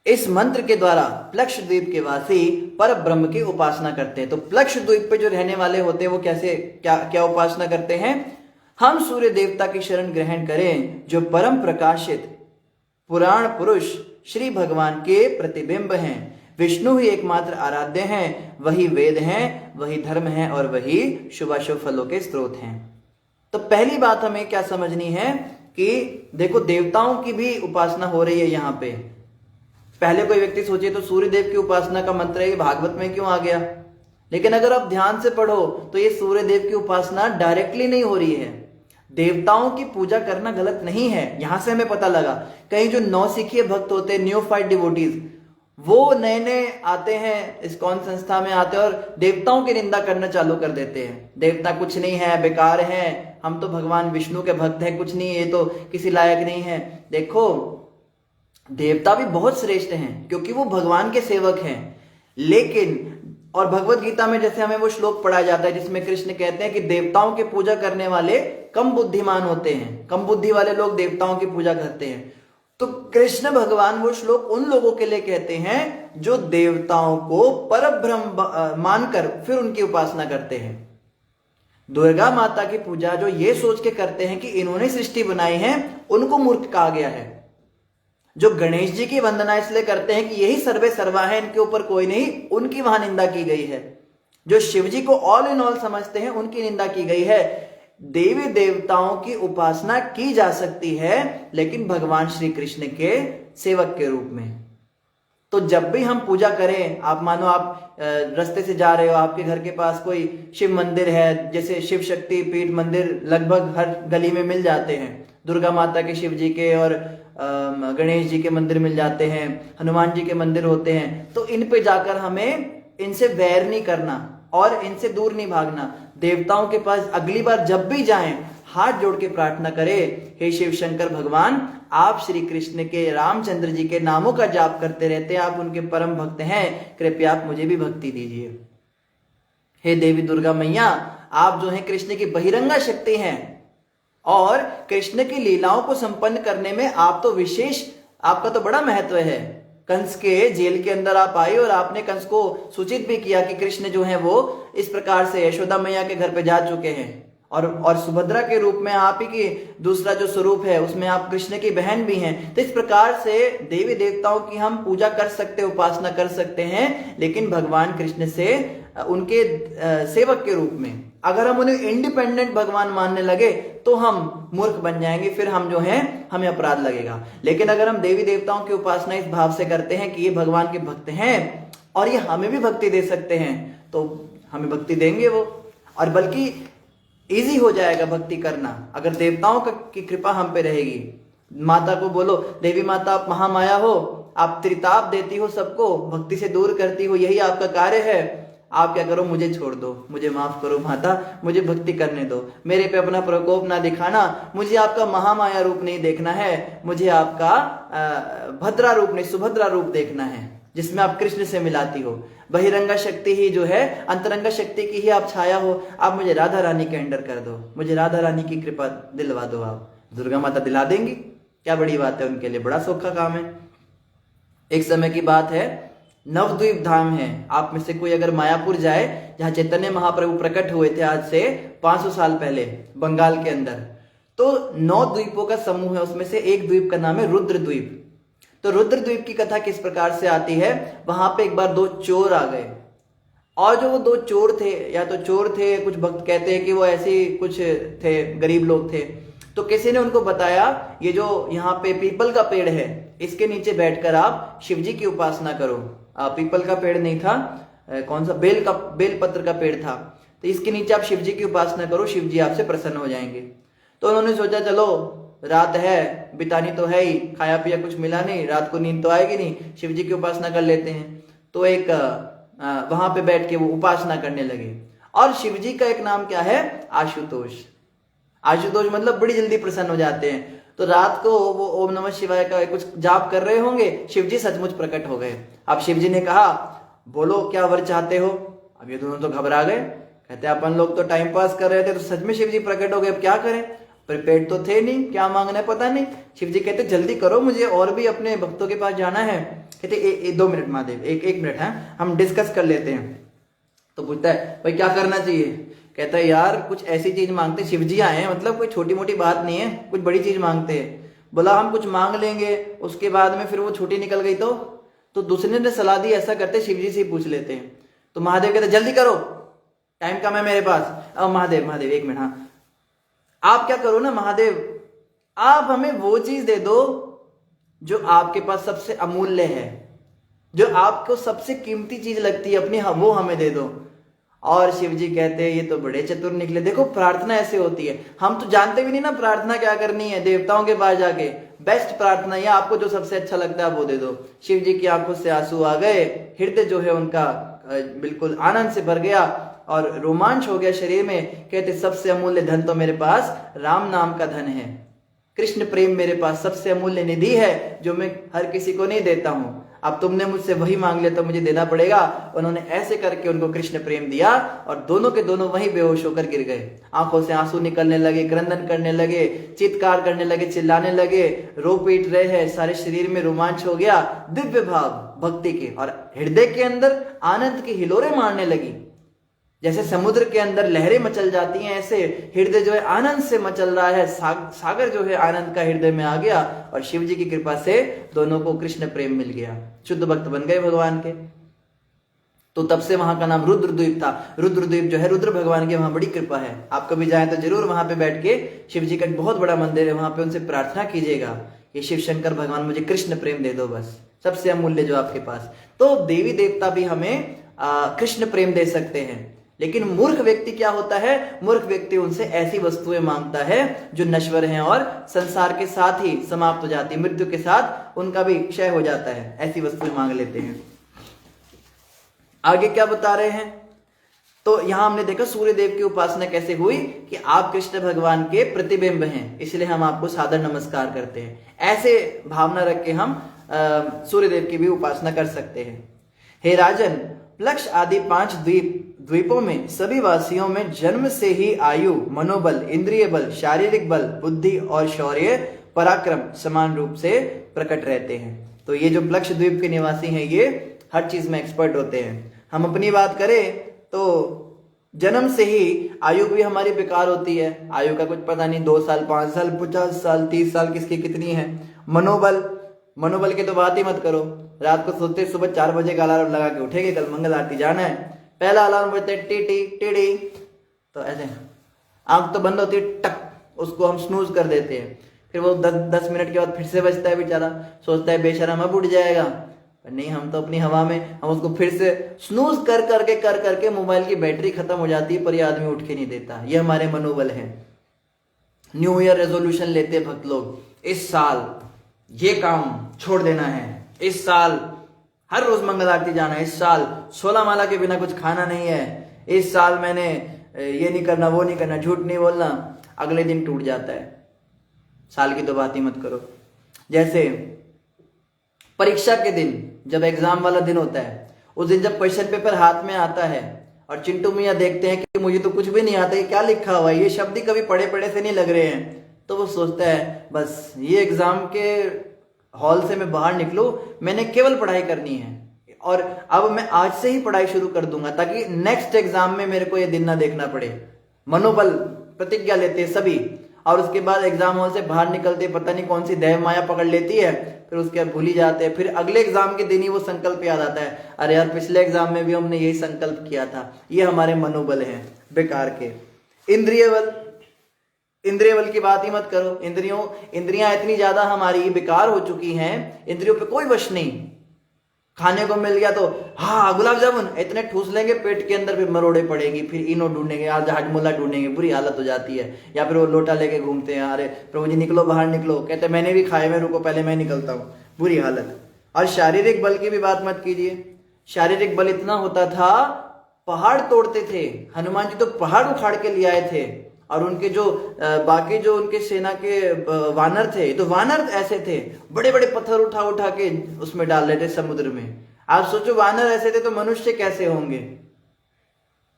इस मंत्र के द्वारा प्लक्ष द्वीप के वासी पर ब्रह्म की उपासना करते हैं। तो प्लक्ष द्वीप पे जो रहने वाले होते हैं वो कैसे क्या उपासना करते हैं? हम सूर्य देवता की शरण ग्रहण करें, जो परम प्रकाशित पुराण पुरुष श्री भगवान के प्रतिबिंब हैं। विष्णु ही एकमात्र आराध्य हैं, वही वेद हैं, वही धर्म है और वही शुभाशुभ फलों के स्रोत हैं। तो पहली बात हमें क्या समझनी है कि देखो, देवताओं की भी उपासना हो रही है यहाँ पे। पहले कोई व्यक्ति सोचे तो सूर्य देव की उपासना का मंत्र है, भागवत में क्यों आ गया? लेकिन अगर आप ध्यान से पढ़ो तो ये सूर्य देव की उपासना डायरेक्टली नहीं हो रही है। देवताओं की पूजा करना गलत नहीं है, यहां से हमें पता लगा। कहीं जो नौसिखिए भक्त होते हैं, न्यूफाइट डिवोटीज, वो नए नए आते हैं, इस्कॉन संस्था में आते हैं और देवताओं की निंदा करना चालू कर देते हैं। देवता कुछ नहीं है, बेकार हैं, हम तो भगवान विष्णु के भक्त हैं, कुछ नहीं, ये तो किसी लायक नहीं है। देखो, देवता भी बहुत श्रेष्ठ हैं क्योंकि वो भगवान के सेवक हैं। लेकिन और भगवत गीता में जैसे हमें वो श्लोक पढ़ाया जाता है जिसमें कृष्ण कहते हैं कि देवताओं की पूजा करने वाले कम बुद्धिमान होते हैं, कम बुद्धि वाले लोग देवताओं की पूजा करते हैं। तो कृष्ण भगवान वो श्लोक उन लोगों के लिए कहते हैं जो देवताओं को परब्रह्म मानकर फिर उनकी उपासना करते हैं। दुर्गा माता की पूजा जो ये सोच के करते हैं कि इन्होंने सृष्टि बनाई है, उनको मूर्ख कहा गया है। जो गणेश जी की वंदना इसलिए करते हैं कि यही सर्वे सर्वा है, इनके ऊपर कोई नहीं, उनकी वहां निंदा की गई है। जो शिव जी को ऑल इन ऑल समझते हैं, उनकी निंदा की गई है। देवी देवताओं की उपासना की जा सकती है, लेकिन भगवान श्री कृष्ण के सेवक के रूप में। तो जब भी हम पूजा करें, आप मानो आप रास्ते से जा रहे हो, आपके घर के पास कोई शिव मंदिर है, जैसे शिव शक्ति पीठ मंदिर लगभग हर गली में मिल जाते हैं, दुर्गा माता के, शिव जी के और गणेश जी के मंदिर मिल जाते हैं, हनुमान जी के मंदिर होते हैं। तो इन पे जाकर हमें इनसे वैर नहीं करना और इनसे दूर नहीं भागना। देवताओं के पास अगली बार जब भी जाएं, हाथ जोड़ के प्रार्थना करें, हे शिव शंकर भगवान, आप श्री कृष्ण के, रामचंद्र जी के नामों का जाप करते रहते हैं, आप उनके परम भक्त हैं, कृपया आप मुझे भी भक्ति दीजिए। हे देवी दुर्गा मैया, आप जो है कृष्ण की बहिरंगा शक्ति हैं और कृष्ण की लीलाओं को संपन्न करने में आप तो विशेष, आपका तो बड़ा महत्व है। कंस के जेल के अंदर आप आई और आपने कंस को सूचित भी किया कि कृष्ण जो है वो इस प्रकार से यशोदा मैया के घर पे जा चुके हैं, और सुभद्रा के रूप में आप ही की दूसरा जो स्वरूप है उसमें आप कृष्ण की बहन भी हैं। तो इस प्रकार से देवी देवताओं की हम पूजा कर सकते, उपासना कर सकते हैं, लेकिन भगवान कृष्ण से उनके सेवक के रूप में। अगर हम उन्हें इंडिपेंडेंट भगवान मानने लगे तो हम मूर्ख बन जाएंगे, फिर हम जो हैं हमें अपराध लगेगा। लेकिन अगर हम देवी देवताओं की उपासना इस भाव से करते हैं कि ये भगवान के भक्त हैं और ये हमें भी भक्ति दे सकते हैं, तो हमें भक्ति देंगे वो, और बल्कि इजी हो जाएगा भक्ति करना अगर देवताओं की कृपा हम पे रहेगी। माता को बोलो, देवी माता आप महामाया हो, आप त्रिताप देती हो सबको, भक्ति से दूर करती हो, यही आपका कार्य है। आप क्या करो, मुझे छोड़ दो, मुझे माफ करो माता, मुझे भक्ति करने दो, मेरे पे अपना प्रकोप ना दिखाना, मुझे आपका महामाया रूप नहीं देखना है, मुझे आपका भद्रा रूप नहीं, सुभद्रा रूप देखना है, जिसमें आप कृष्ण से मिलाती हो। बहिरंगा शक्ति ही जो है, अंतरंगा शक्ति की ही आप छाया हो। आप मुझे राधा रानी के अंडर कर दो, मुझे राधा रानी की कृपा दिलवा दो। आप दुर्गा माता दिला देंगी, क्या बड़ी बात है, उनके लिए बड़ा सौखा काम है। एक समय की बात है, नवद्वीप धाम है। आप में से कोई अगर मायापुर जाए, जहां चैतन्य महाप्रभु प्रकट हुए थे आज से 500 साल पहले बंगाल के अंदर, तो 9 द्वीपों का समूह है, उसमें से एक द्वीप का नाम है रुद्र द्वीप। तो रुद्र द्वीप की कथा किस प्रकार से आती है, वहां पे एक बार 2 चोर आ गए, और जो वो 2 चोर थे, या तो चोर थे, कुछ भक्त कहते हैं कि वो ऐसे ही कुछ थे, गरीब लोग थे। तो किसी ने उनको बताया, ये जो यहाँ पे पीपल का पेड़ है, इसके नीचे बैठकर आप शिव जी की उपासना करो। पीपल का पेड़ नहीं था, कौन सा, बेल पत्र का पेड़ था। तो इसके नीचे आप शिव जी की उपासना करो, शिव जी आपसे प्रसन्न हो जाएंगे। तो उन्होंने सोचा चलो रात है, बितानी तो है ही, खाया पिया कुछ मिला नहीं, रात को नींद तो आएगी नहीं, शिव जी की उपासना कर लेते हैं। तो एक वहां पे बैठ के वो उपासना करने लगे। और शिव जी का एक नाम क्या है, आशुतोष। आशुतोष मतलब बड़ी जल्दी प्रसन्न हो जाते हैं। तो रात को वो ओम नमः शिवाय का कुछ जाप कर रहे होंगे, शिव जी सचमुच प्रकट हो गए। अब शिव जी ने कहा, बोलो क्या वर चाहते हो। अब ये दोनों तो घबरा गए, कहते अपन लोग तो टाइम पास कर रहे थे, तो सच में शिव जी प्रकट हो गए, अब क्या करें, प्रिपेयर्ड तो थे नहीं, क्या मांगना है पता नहीं। शिव जी कहते जल्दी करो, मुझे और भी अपने भक्तों के पास जाना है। कहते 2 मिनट महादेव, एक मिनट है, हम डिस्कस कर लेते हैं। तो पूछता है भाई क्या करना चाहिए। कहता है यार कुछ ऐसी चीज मांगते, शिव जी आए हैं, मतलब कोई छोटी मोटी बात नहीं है, कुछ बड़ी चीज मांगते हैं। बोला हम कुछ मांग लेंगे, उसके बाद में फिर वो छोटी निकल गई तो दूसरे ने सलाह दी ऐसा करते शिव जी से ही पूछ लेते हैं। तो महादेव कहते जल्दी करो, टाइम कम है मेरे पास। अब महादेव 1 मिनट, हाँ आप क्या करो ना महादेव, आप हमें वो चीज दे दो जो आपके पास सबसे अमूल्य है, जो आपको सबसे कीमती चीज लगती है अपनी, वो हमें दे दो। और शिव जी कहते हैं ये तो बड़े चतुर निकले, देखो प्रार्थना ऐसे होती है, हम तो जानते भी नहीं ना प्रार्थना क्या करनी है, देवताओं के पास जाके बेस्ट प्रार्थना ये, आपको जो सबसे अच्छा लगता है वो दे दो। शिव जी की आंखों से आंसू आ गए, हृदय जो है उनका बिल्कुल आनंद से भर गया और रोमांच हो गया शरीर में। कहते सबसे अमूल्य धन तो मेरे पास राम नाम का धन है, कृष्ण प्रेम मेरे पास सबसे अमूल्य निधि है, जो मैं हर किसी को नहीं देता हूं। अब तुमने मुझसे वही मांग लिया तो मुझे देना पड़ेगा। उन्होंने ऐसे करके उनको कृष्ण प्रेम दिया और दोनों के दोनों वहीं बेहोश होकर गिर गए। आंखों से आंसू निकलने लगे, क्रंदन करने लगे, चित्कार करने लगे, चिल्लाने लगे, रो पीट रहे हैं, सारे शरीर में रोमांच हो गया, दिव्य भाव भक्ति के, और हृदय के अंदर आनंद की हिलोरे मारने लगी। जैसे समुद्र के अंदर लहरें मचल जाती हैं, ऐसे हृदय जो है आनंद से मचल रहा है, सागर जो है आनंद का हृदय में आ गया। और शिव जी की कृपा से दोनों को कृष्ण प्रेम मिल गया, शुद्ध भक्त बन गए भगवान के। तो तब से वहां का नाम रुद्रद्वीप था। रुद्रद्वीप जो है रुद्र भगवान की वहां बड़ी कृपा है। आप कभी जाएं तो जरूर वहां पे बैठ के, शिव जी का बहुत बड़ा मंदिर है, वहां पे उनसे प्रार्थना कीजिएगा कि शिव शंकर भगवान मुझे कृष्ण प्रेम दे दो, बस सबसे अमूल्य जो आपके पास। तो देवी देवता भी हमें कृष्ण प्रेम दे सकते हैं। लेकिन मूर्ख व्यक्ति क्या होता है, मूर्ख व्यक्ति उनसे ऐसी वस्तुएं मांगता है जो नश्वर हैं और संसार के साथ ही समाप्त हो जाती है, मृत्यु के साथ उनका भी क्षय हो जाता है, ऐसी वस्तुएं मांग लेते हैं। आगे क्या बता रहे हैं, तो यहां हमने देखा सूर्य देव की उपासना कैसे हुई कि आप कृष्ण भगवान के प्रतिबिंब हैं, इसलिए हम आपको सादर नमस्कार करते हैं। ऐसे भावना रख के हम सूर्य देव की भी उपासना कर सकते हैं। हे राजन, प्लक्ष आदि 5 द्वीपों में सभी वासियों में जन्म से ही आयु, मनोबल, इंद्रिय बल, शारीरिक बल, बुद्धि और शौर्य, पराक्रम समान रूप से प्रकट रहते हैं। तो ये जो प्लक्ष द्वीप के निवासी हैं, ये हर चीज में एक्सपर्ट होते हैं। हम अपनी बात करें तो जन्म से ही आयु भी हमारी बेकार होती है, आयु का कुछ पता नहीं, 2 साल, 5 साल, 50 साल, 30 साल किसकी कितनी है। मनोबल की तो बात ही मत करो, रात को सोते सुबह 4 बजे का अलार्म लगा के उठेंगे, कल मंगल आरती जाना है, पहला अलार्म बजता है टी टी टी टी, तो ऐसे आंख तो बंद होती है, टक, उसको हम स्नूज कर देते हैं। फिर वो 10 मिनट के बाद फिर से बजता है, बेचारा सोचता है बेशरम अब उठ जाएगा, पर नहीं, हम तो अपनी हवा में, हम उसको फिर से स्नूज कर करके मोबाइल की बैटरी खत्म हो जाती है, पर यह आदमी उठ के नहीं देता। ये हमारे मनोबल है। न्यू ईयर रेजोल्यूशन लेते भक्त लोग, इस साल ये काम छोड़ देना है, इस साल हर रोज मंगल आरती जाना है, इस साल 16 माला के बिना कुछ खाना नहीं है, इस साल मैंने ये नहीं करना, वो नहीं करना, झूठ नहीं बोलना। अगले दिन टूट जाता है। साल की तो बात ही मत करो। जैसे परीक्षा के दिन, जब एग्जाम वाला दिन होता है, उस दिन जब क्वेश्चन पेपर हाथ में आता है और चिंटू मियाँ देखते हैं कि मुझे तो कुछ भी नहीं आता, ये क्या लिखा हुआ है, ये शब्द ही कभी पढ़े से नहीं लग रहे हैं, तो वो सोचता है बस ये एग्जाम के हॉल से मैं बाहर निकलूं, मैंने केवल पढ़ाई करनी है, और अब मैं आज से ही पढ़ाई शुरू कर दूंगा ताकि नेक्स्ट एग्जाम में मेरे को ये दिन ना देखना पड़े। मनोबल, प्रतिज्ञा लेते हैं सभी, और उसके बाद एग्जाम हॉल से बाहर निकलते पता नहीं कौन सी देव माया पकड़ लेती है, फिर उसके बाद भूल ही जाते हैं। फिर अगले एग्जाम के दिन ही वो संकल्प याद आता है, अरे यार पिछले एग्जाम में भी हमने यही संकल्प किया था। ये हमारे मनोबल हैं बेकार के। इंद्रिय बल, इंद्रिय बल की बात ही मत करो। इंद्रियां इतनी ज्यादा हमारी बेकार हो चुकी हैं, इंद्रियों पे कोई वश नहीं। खाने को मिल गया तो हाँ गुलाब जामुन, इतने ठूस लेंगे पेट के अंदर, फिर मरोड़े पड़ेंगी, फिर इनो ढूंढेंगे, आज हाजमोला ढूंढेंगे, बुरी हालत हो जाती है। या फिर वो लोटा लेके घूमते हैं, अरे प्रभु जी निकलो बाहर निकलो, कहते मैंने भी खाए में, रुको पहले मैं निकलता हूँ, बुरी हालत। और शारीरिक बल की भी बात मत कीजिए। शारीरिक बल इतना होता था, पहाड़ तोड़ते थे। हनुमान जी तो पहाड़ उखाड़ के ले आए थे, और उनके जो बाकी जो उनके सेना के वानर थे, तो वानर ऐसे थे, बड़े बड़े पत्थर उठा उठा के उसमें डाल रहे थे समुद्र में। आप सोचो वानर ऐसे थे तो मनुष्य कैसे होंगे।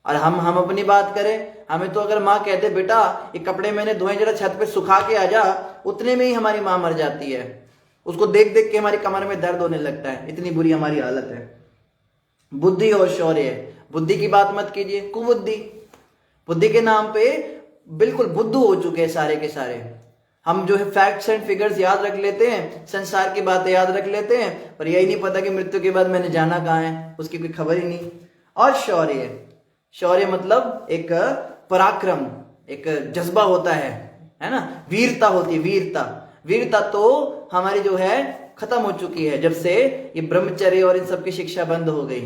और हम अपनी बात करें, हमें तो अगर माँ कहते बेटा ये कपड़े मैंने धोए, जरा छत पे सुखा के आ जा, उतने में ही हमारी माँ मर जाती है। उसको देख देख के हमारी कमर में दर्द होने लगता है, इतनी बुरी हमारी हालत है। बुद्धि और शौर्य, बुद्धि की बात मत कीजिए, कुबुद्धि। बुद्धि के नाम पे बिल्कुल बुद्धू हो चुके हैं सारे के सारे। हम जो है फैक्ट्स एंड फिगर्स याद रख लेते हैं, संसार की बातें याद रख लेते हैं, पर यही नहीं पता कि मृत्यु के बाद मैंने जाना कहाँ है, उसकी कोई खबर ही नहीं। और शौर्य, शौर्य मतलब एक पराक्रम, एक जज्बा होता है ना, वीरता होती है, वीरता। वीरता तो हमारी जो है खत्म हो चुकी है जब से ये ब्रह्मचर्य और इन सब की शिक्षा बंद हो गई।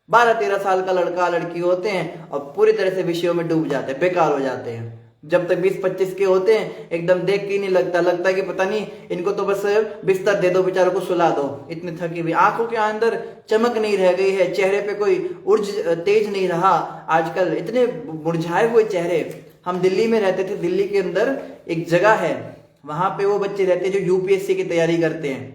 12-13 साल का लड़का लड़की होते हैं और पूरी तरह से विषयों में डूब जाते हैं, बेकार हो जाते हैं। जब तक 20-25 के होते हैं एकदम देख के ही नहीं लगता है कि पता नहीं इनको तो बस बिस्तर दे दो, बेचारों को सुला दो, इतनी थकी हुई, आंखों के अंदर चमक नहीं रह गई है, चेहरे पे कोई ऊर्ज तेज नहीं रहा। आजकल इतने मुरझाए हुए चेहरे। हम दिल्ली में रहते थे, दिल्ली के अंदर एक जगह है, वहां पे वो बच्चे रहते हैं जो यूपीएससी की तैयारी करते हैं,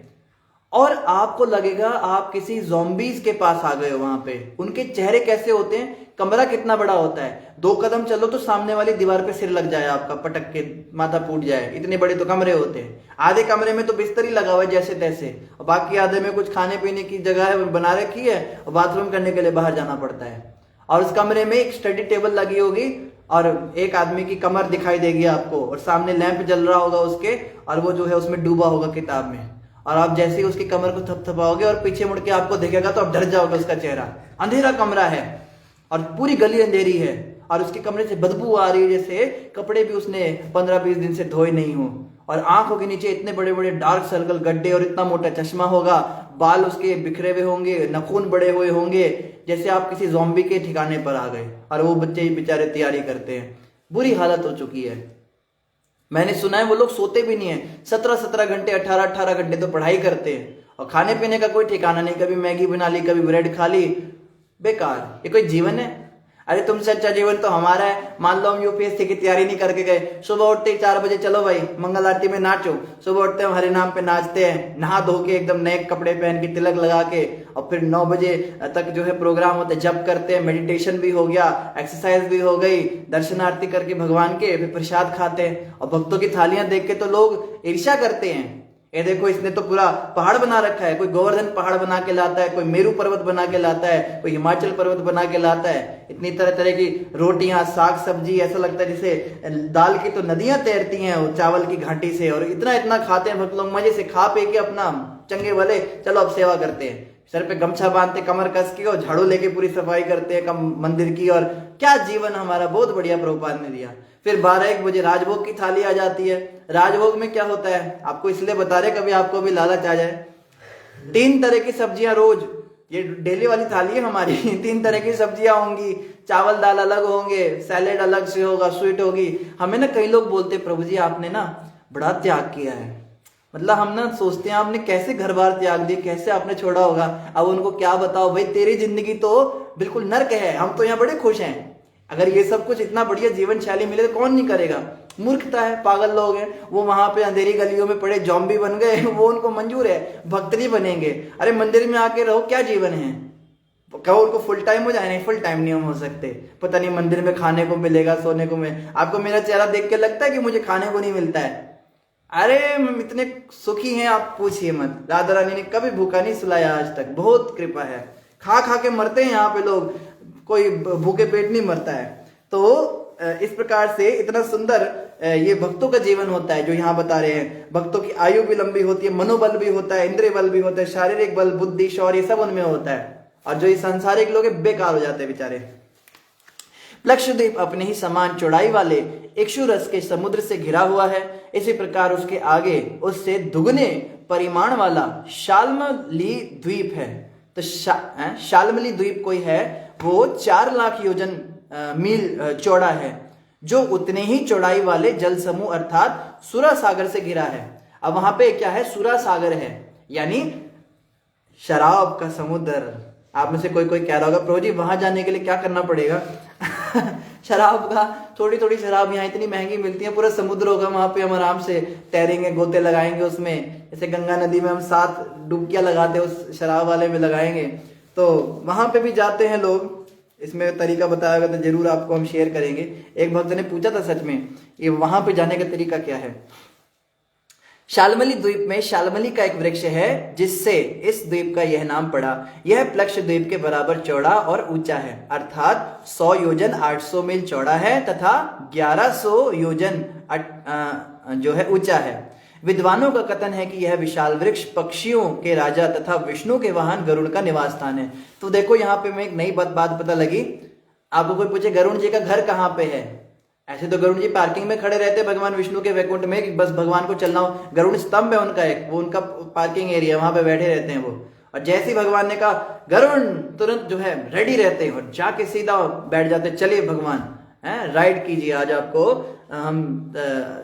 और आपको लगेगा आप किसी ज़ॉम्बीज के पास आ गए हो। वहां पे उनके चेहरे कैसे होते हैं, कमरा कितना बड़ा होता है, 2 कदम चलो तो सामने वाली दीवार पे सिर लग जाए आपका, पटक के माथा फूट जाए, इतने बड़े तो कमरे होते हैं। आधे कमरे में तो बिस्तर ही लगा हुआ है जैसे तैसे, और बाकी आधे में कुछ खाने पीने की जगह है बना रखी है, और बाथरूम करने के लिए बाहर जाना पड़ता है। और उस कमरे में एक स्टडी टेबल लगी होगी, और एक आदमी की कमर दिखाई देगी आपको, और सामने लैंप जल रहा होगा उसके, और वो जो है उसमें डूबा होगा किताब में। और आप जैसे ही उसकी कमर को थपथपाओगे और पीछे मुड़ के आपको देखेगा तो आप डर जाओगे, उसका चेहरा। अंधेरा कमरा है और पूरी गली अंधेरी है, और उसके कमरे से बदबू आ रही है जैसे कपड़े भी उसने 15-20 दिन से धोए नहीं हो, और आंखों के नीचे इतने बड़े बड़े डार्क सर्कल, गड्ढे, और इतना मोटा चश्मा होगा, बाल उसके बिखरे हुए होंगे, नाखून बड़े हुए होंगे, जैसे आप किसी ज़ॉम्बी के ठिकाने पर आ गए। और वो बच्चे बेचारे तैयारी करते हैं, बुरी हालत हो चुकी है। मैंने सुना है वो लोग सोते भी नहीं है, 17-17 घंटे, 18-18 घंटे तो पढ़ाई करते हैं, और खाने पीने का कोई ठिकाना नहीं, कभी मैगी बना ली, कभी ब्रेड खा ली, बेकार। ये कोई जीवन है? अरे तुमसे अच्छा जीवन तो हमारा है। मान लो हम यूपीएससी की तैयारी नहीं करके गए, सुबह उठते ही 4 बजे चलो भाई मंगल आरती में नाचो, सुबह उठते हम हरे नाम पे नाचते हैं, नहा धो के एकदम नए कपड़े पहन के तिलक लगा के, और फिर 9 बजे तक जो है प्रोग्राम होते हैं, जप करते हैं, मेडिटेशन भी हो गया, एक्सरसाइज भी हो गई, दर्शन आरती करके भगवान के, फिर प्रसाद खाते हैं। और भक्तों की थालियां देख के तो लोग ईर्ष्या करते हैं, ये देखो इसने तो पूरा पहाड़ बना रखा है, कोई गोवर्धन पहाड़ बना के लाता है, कोई मेरू पर्वत बना के लाता है, कोई हिमाचल पर्वत बना के लाता है, इतनी तरह तरह की रोटियां, साग सब्जी, ऐसा लगता है जैसे दाल की तो नदियां तैरती हैं चावल की घाटी से, और इतना इतना खाते हैं भक्त लोग, मजे से खा पी के अपना चंगे भले चलो अब सेवा करते हैं, सर पे गमछा बांधते, कमर कस के, और झाड़ू लेके पूरी सफाई करते हैं मंदिर की। और क्या जीवन हमारा, बहुत बढ़िया प्रभुपाद ने दिया। फिर 12-1 बजे राजभोग की थाली आ जाती है। राजभोग में क्या होता है आपको इसलिए बता रहे, कभी आपको भी लालच आ जाए। 3 तरह की सब्जियां रोज, ये डेली वाली थाली है हमारी। 3 तरह की सब्जियां होंगी, चावल दाल अलग होंगे, सैलेड अलग से होगा, स्वीट होगी। हमें ना कई लोग बोलते प्रभु जी आपने ना बड़ा त्याग किया है, मतलब हम ना सोचते हैं आपने कैसे घर बार त्याग दिए, कैसे आपने छोड़ा होगा। अब उनको क्या बताओ भाई, तेरी जिंदगी तो बिल्कुल नर्क है, हम तो यहाँ बड़े खुश हैं। अगर ये सब कुछ इतना बढ़िया जीवन शैली मिले तो कौन नहीं करेगा। मूर्खता है, पागल लोग हैं, वो वहां पे अंधेरी गलियों में पड़े जॉम्बी बन गए, वो उनको मंजूर है, भक्त नहीं बनेंगे। अरे मंदिर में आके रहो, क्या जीवन है। कहो उनको फुल टाइम हो जाए, नहीं फुल टाइम नहीं हम हो सकते। पता नहीं मंदिर में खाने को मिलेगा, सोने को मिले। आपको मेरा चेहरा देख के लगता है कि मुझे खाने को नहीं मिलता है? अरे हम इतने सुखी हैं आप पूछिए मत। राधा रानी ने कभी भूखा नहीं सुलाया आज तक, बहुत कृपा है। खा खा के मरते हैं यहाँ पे लोग, कोई भूखे पेट नहीं मरता है। तो इस प्रकार से इतना सुंदर ये भक्तों का जीवन होता है जो यहाँ बता रहे हैं। भक्तों की आयु भी लंबी होती है, मनोबल भी होता है, इंद्रिय बल भी होता है, शारीरिक बल, बुद्धि, शौर्य सब उनमें होता है। और जो ये सांसारिक लोग हैं बेकार हो जाते हैं बेचारे। प्लक्षद्वीप अपने ही समान चौड़ाई वाले इक्षु रस के समुद्र से घिरा हुआ है। इसी प्रकार उसके आगे उससे दुगने परिमाण वाला शाल्मली द्वीप है। तो शाल्मली द्वीप कोई है, वो 4 लाख योजन मील चौड़ा है, जो उतने ही चौड़ाई वाले जल समूह अर्थात सुरा सागर से घिरा है। अब वहां पे क्या है, सुरा सागर है, यानी शराब का समुद्र। आप में से कोई कोई कह रहा होगा प्रभु जी वहां जाने के लिए क्या करना पड़ेगा? शराब का, थोड़ी थोड़ी शराब यहाँ इतनी महंगी मिलती है, पूरा समुद्र होगा वहां पे, हम आराम से तैरेंगे, गोते लगाएंगे उसमें, जैसे गंगा नदी में हम 7 डुबकियां लगाते हैं, उस शराब वाले में लगाएंगे। तो वहां पे भी जाते हैं लोग। इसमें तरीका बताया गया तो जरूर आपको हम शेयर करेंगे। एक भक्त ने पूछा था सच में ये वहां पे जाने का तरीका क्या है। शाल्मली द्वीप में शाल्मली का एक वृक्ष है जिससे इस द्वीप का यह नाम पड़ा। यह प्लक्ष द्वीप के बराबर चौड़ा और ऊंचा है, अर्थात 100 योजन 800 मील चौड़ा है तथा 1100 योजन जो है ऊंचा है। विद्वानों का कथन है कि यह विशाल वृक्ष पक्षियों के राजा तथा विष्णु के वाहन गरुड़ का निवास स्थान है। तो देखो यहाँ पे मैं एक नई बात पता लगी। आपको कोई पूछे गरुड़ जी का घर कहाँ पे है, ऐसे तो गरुड़ जी पार्किंग में खड़े रहते हैं भगवान विष्णु के वैकुंठ में, कि बस भगवान को चलना हो। गरुड़ स्तंभ है उनका एक, वो उनका पार्किंग एरिया, वहां पे बैठे रहते हैं वो। और जैसे ही भगवान ने कहा गरुड़, तुरंत जो है रेडी रहते हैं और जाके सीधा बैठ जाते, चलिए भगवान राइड कीजिए, आज आपको हम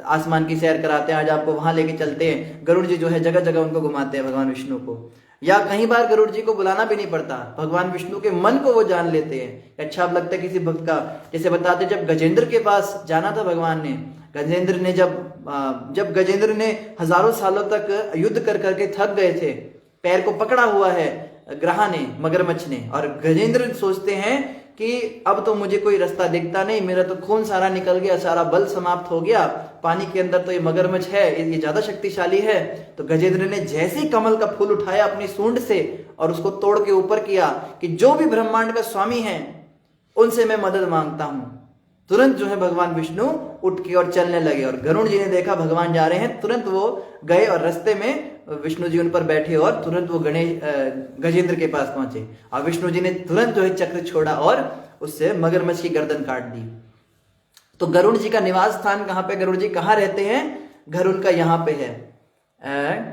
आसमान की सैर कराते हैं, आज आपको वहां लेके चलते हैं। गरुड़ जी जो है जगह जगह उनको घुमाते हैं भगवान विष्णु को। या कई बार गरुड़ जी को बुलाना भी नहीं पड़ता, भगवान विष्णु के मन को वो जान लेते हैं। अच्छा अब लगता है किसी भक्त का, जैसे बताते जब गजेंद्र के पास जाना था भगवान ने, गजेंद्र ने जब गजेंद्र ने हजारों सालों तक युद्ध कर करके थक गए थे, पैर को पकड़ा हुआ है ग्रहा ने, मगरमच्छ ने, और गजेंद्र सोचते हैं कि अब तो मुझे कोई रास्ता दिखता नहीं, मेरा तो खून सारा निकल गया, सारा बल समाप्त हो गया, पानी के अंदर तो ये मगरमच्छ है, ये ज्यादा शक्तिशाली है। तो गजेंद्र ने जैसे ही कमल का फूल उठाया अपनी सूंड से और उसको तोड़ के ऊपर किया कि जो भी ब्रह्मांड का स्वामी है उनसे मैं मदद मांगता हूं, तुरंत जो है भगवान विष्णु उठ के और चलने लगे। और गरुड़ जी ने देखा भगवान जा रहे हैं, तुरंत वो गए और रास्ते में विष्णु जी उन पर बैठे और तुरंत वो गजेंद्र के पास पहुंचे और विष्णु जी ने तुरंत जो है चक्र छोड़ा और उससे मगरमच्छ की गर्दन काट दी। तो गरुड़ जी का निवास स्थान कहाँ पे, गरुड़ जी कहाँ रहते हैं, गरुड़ का यहाँ पे है,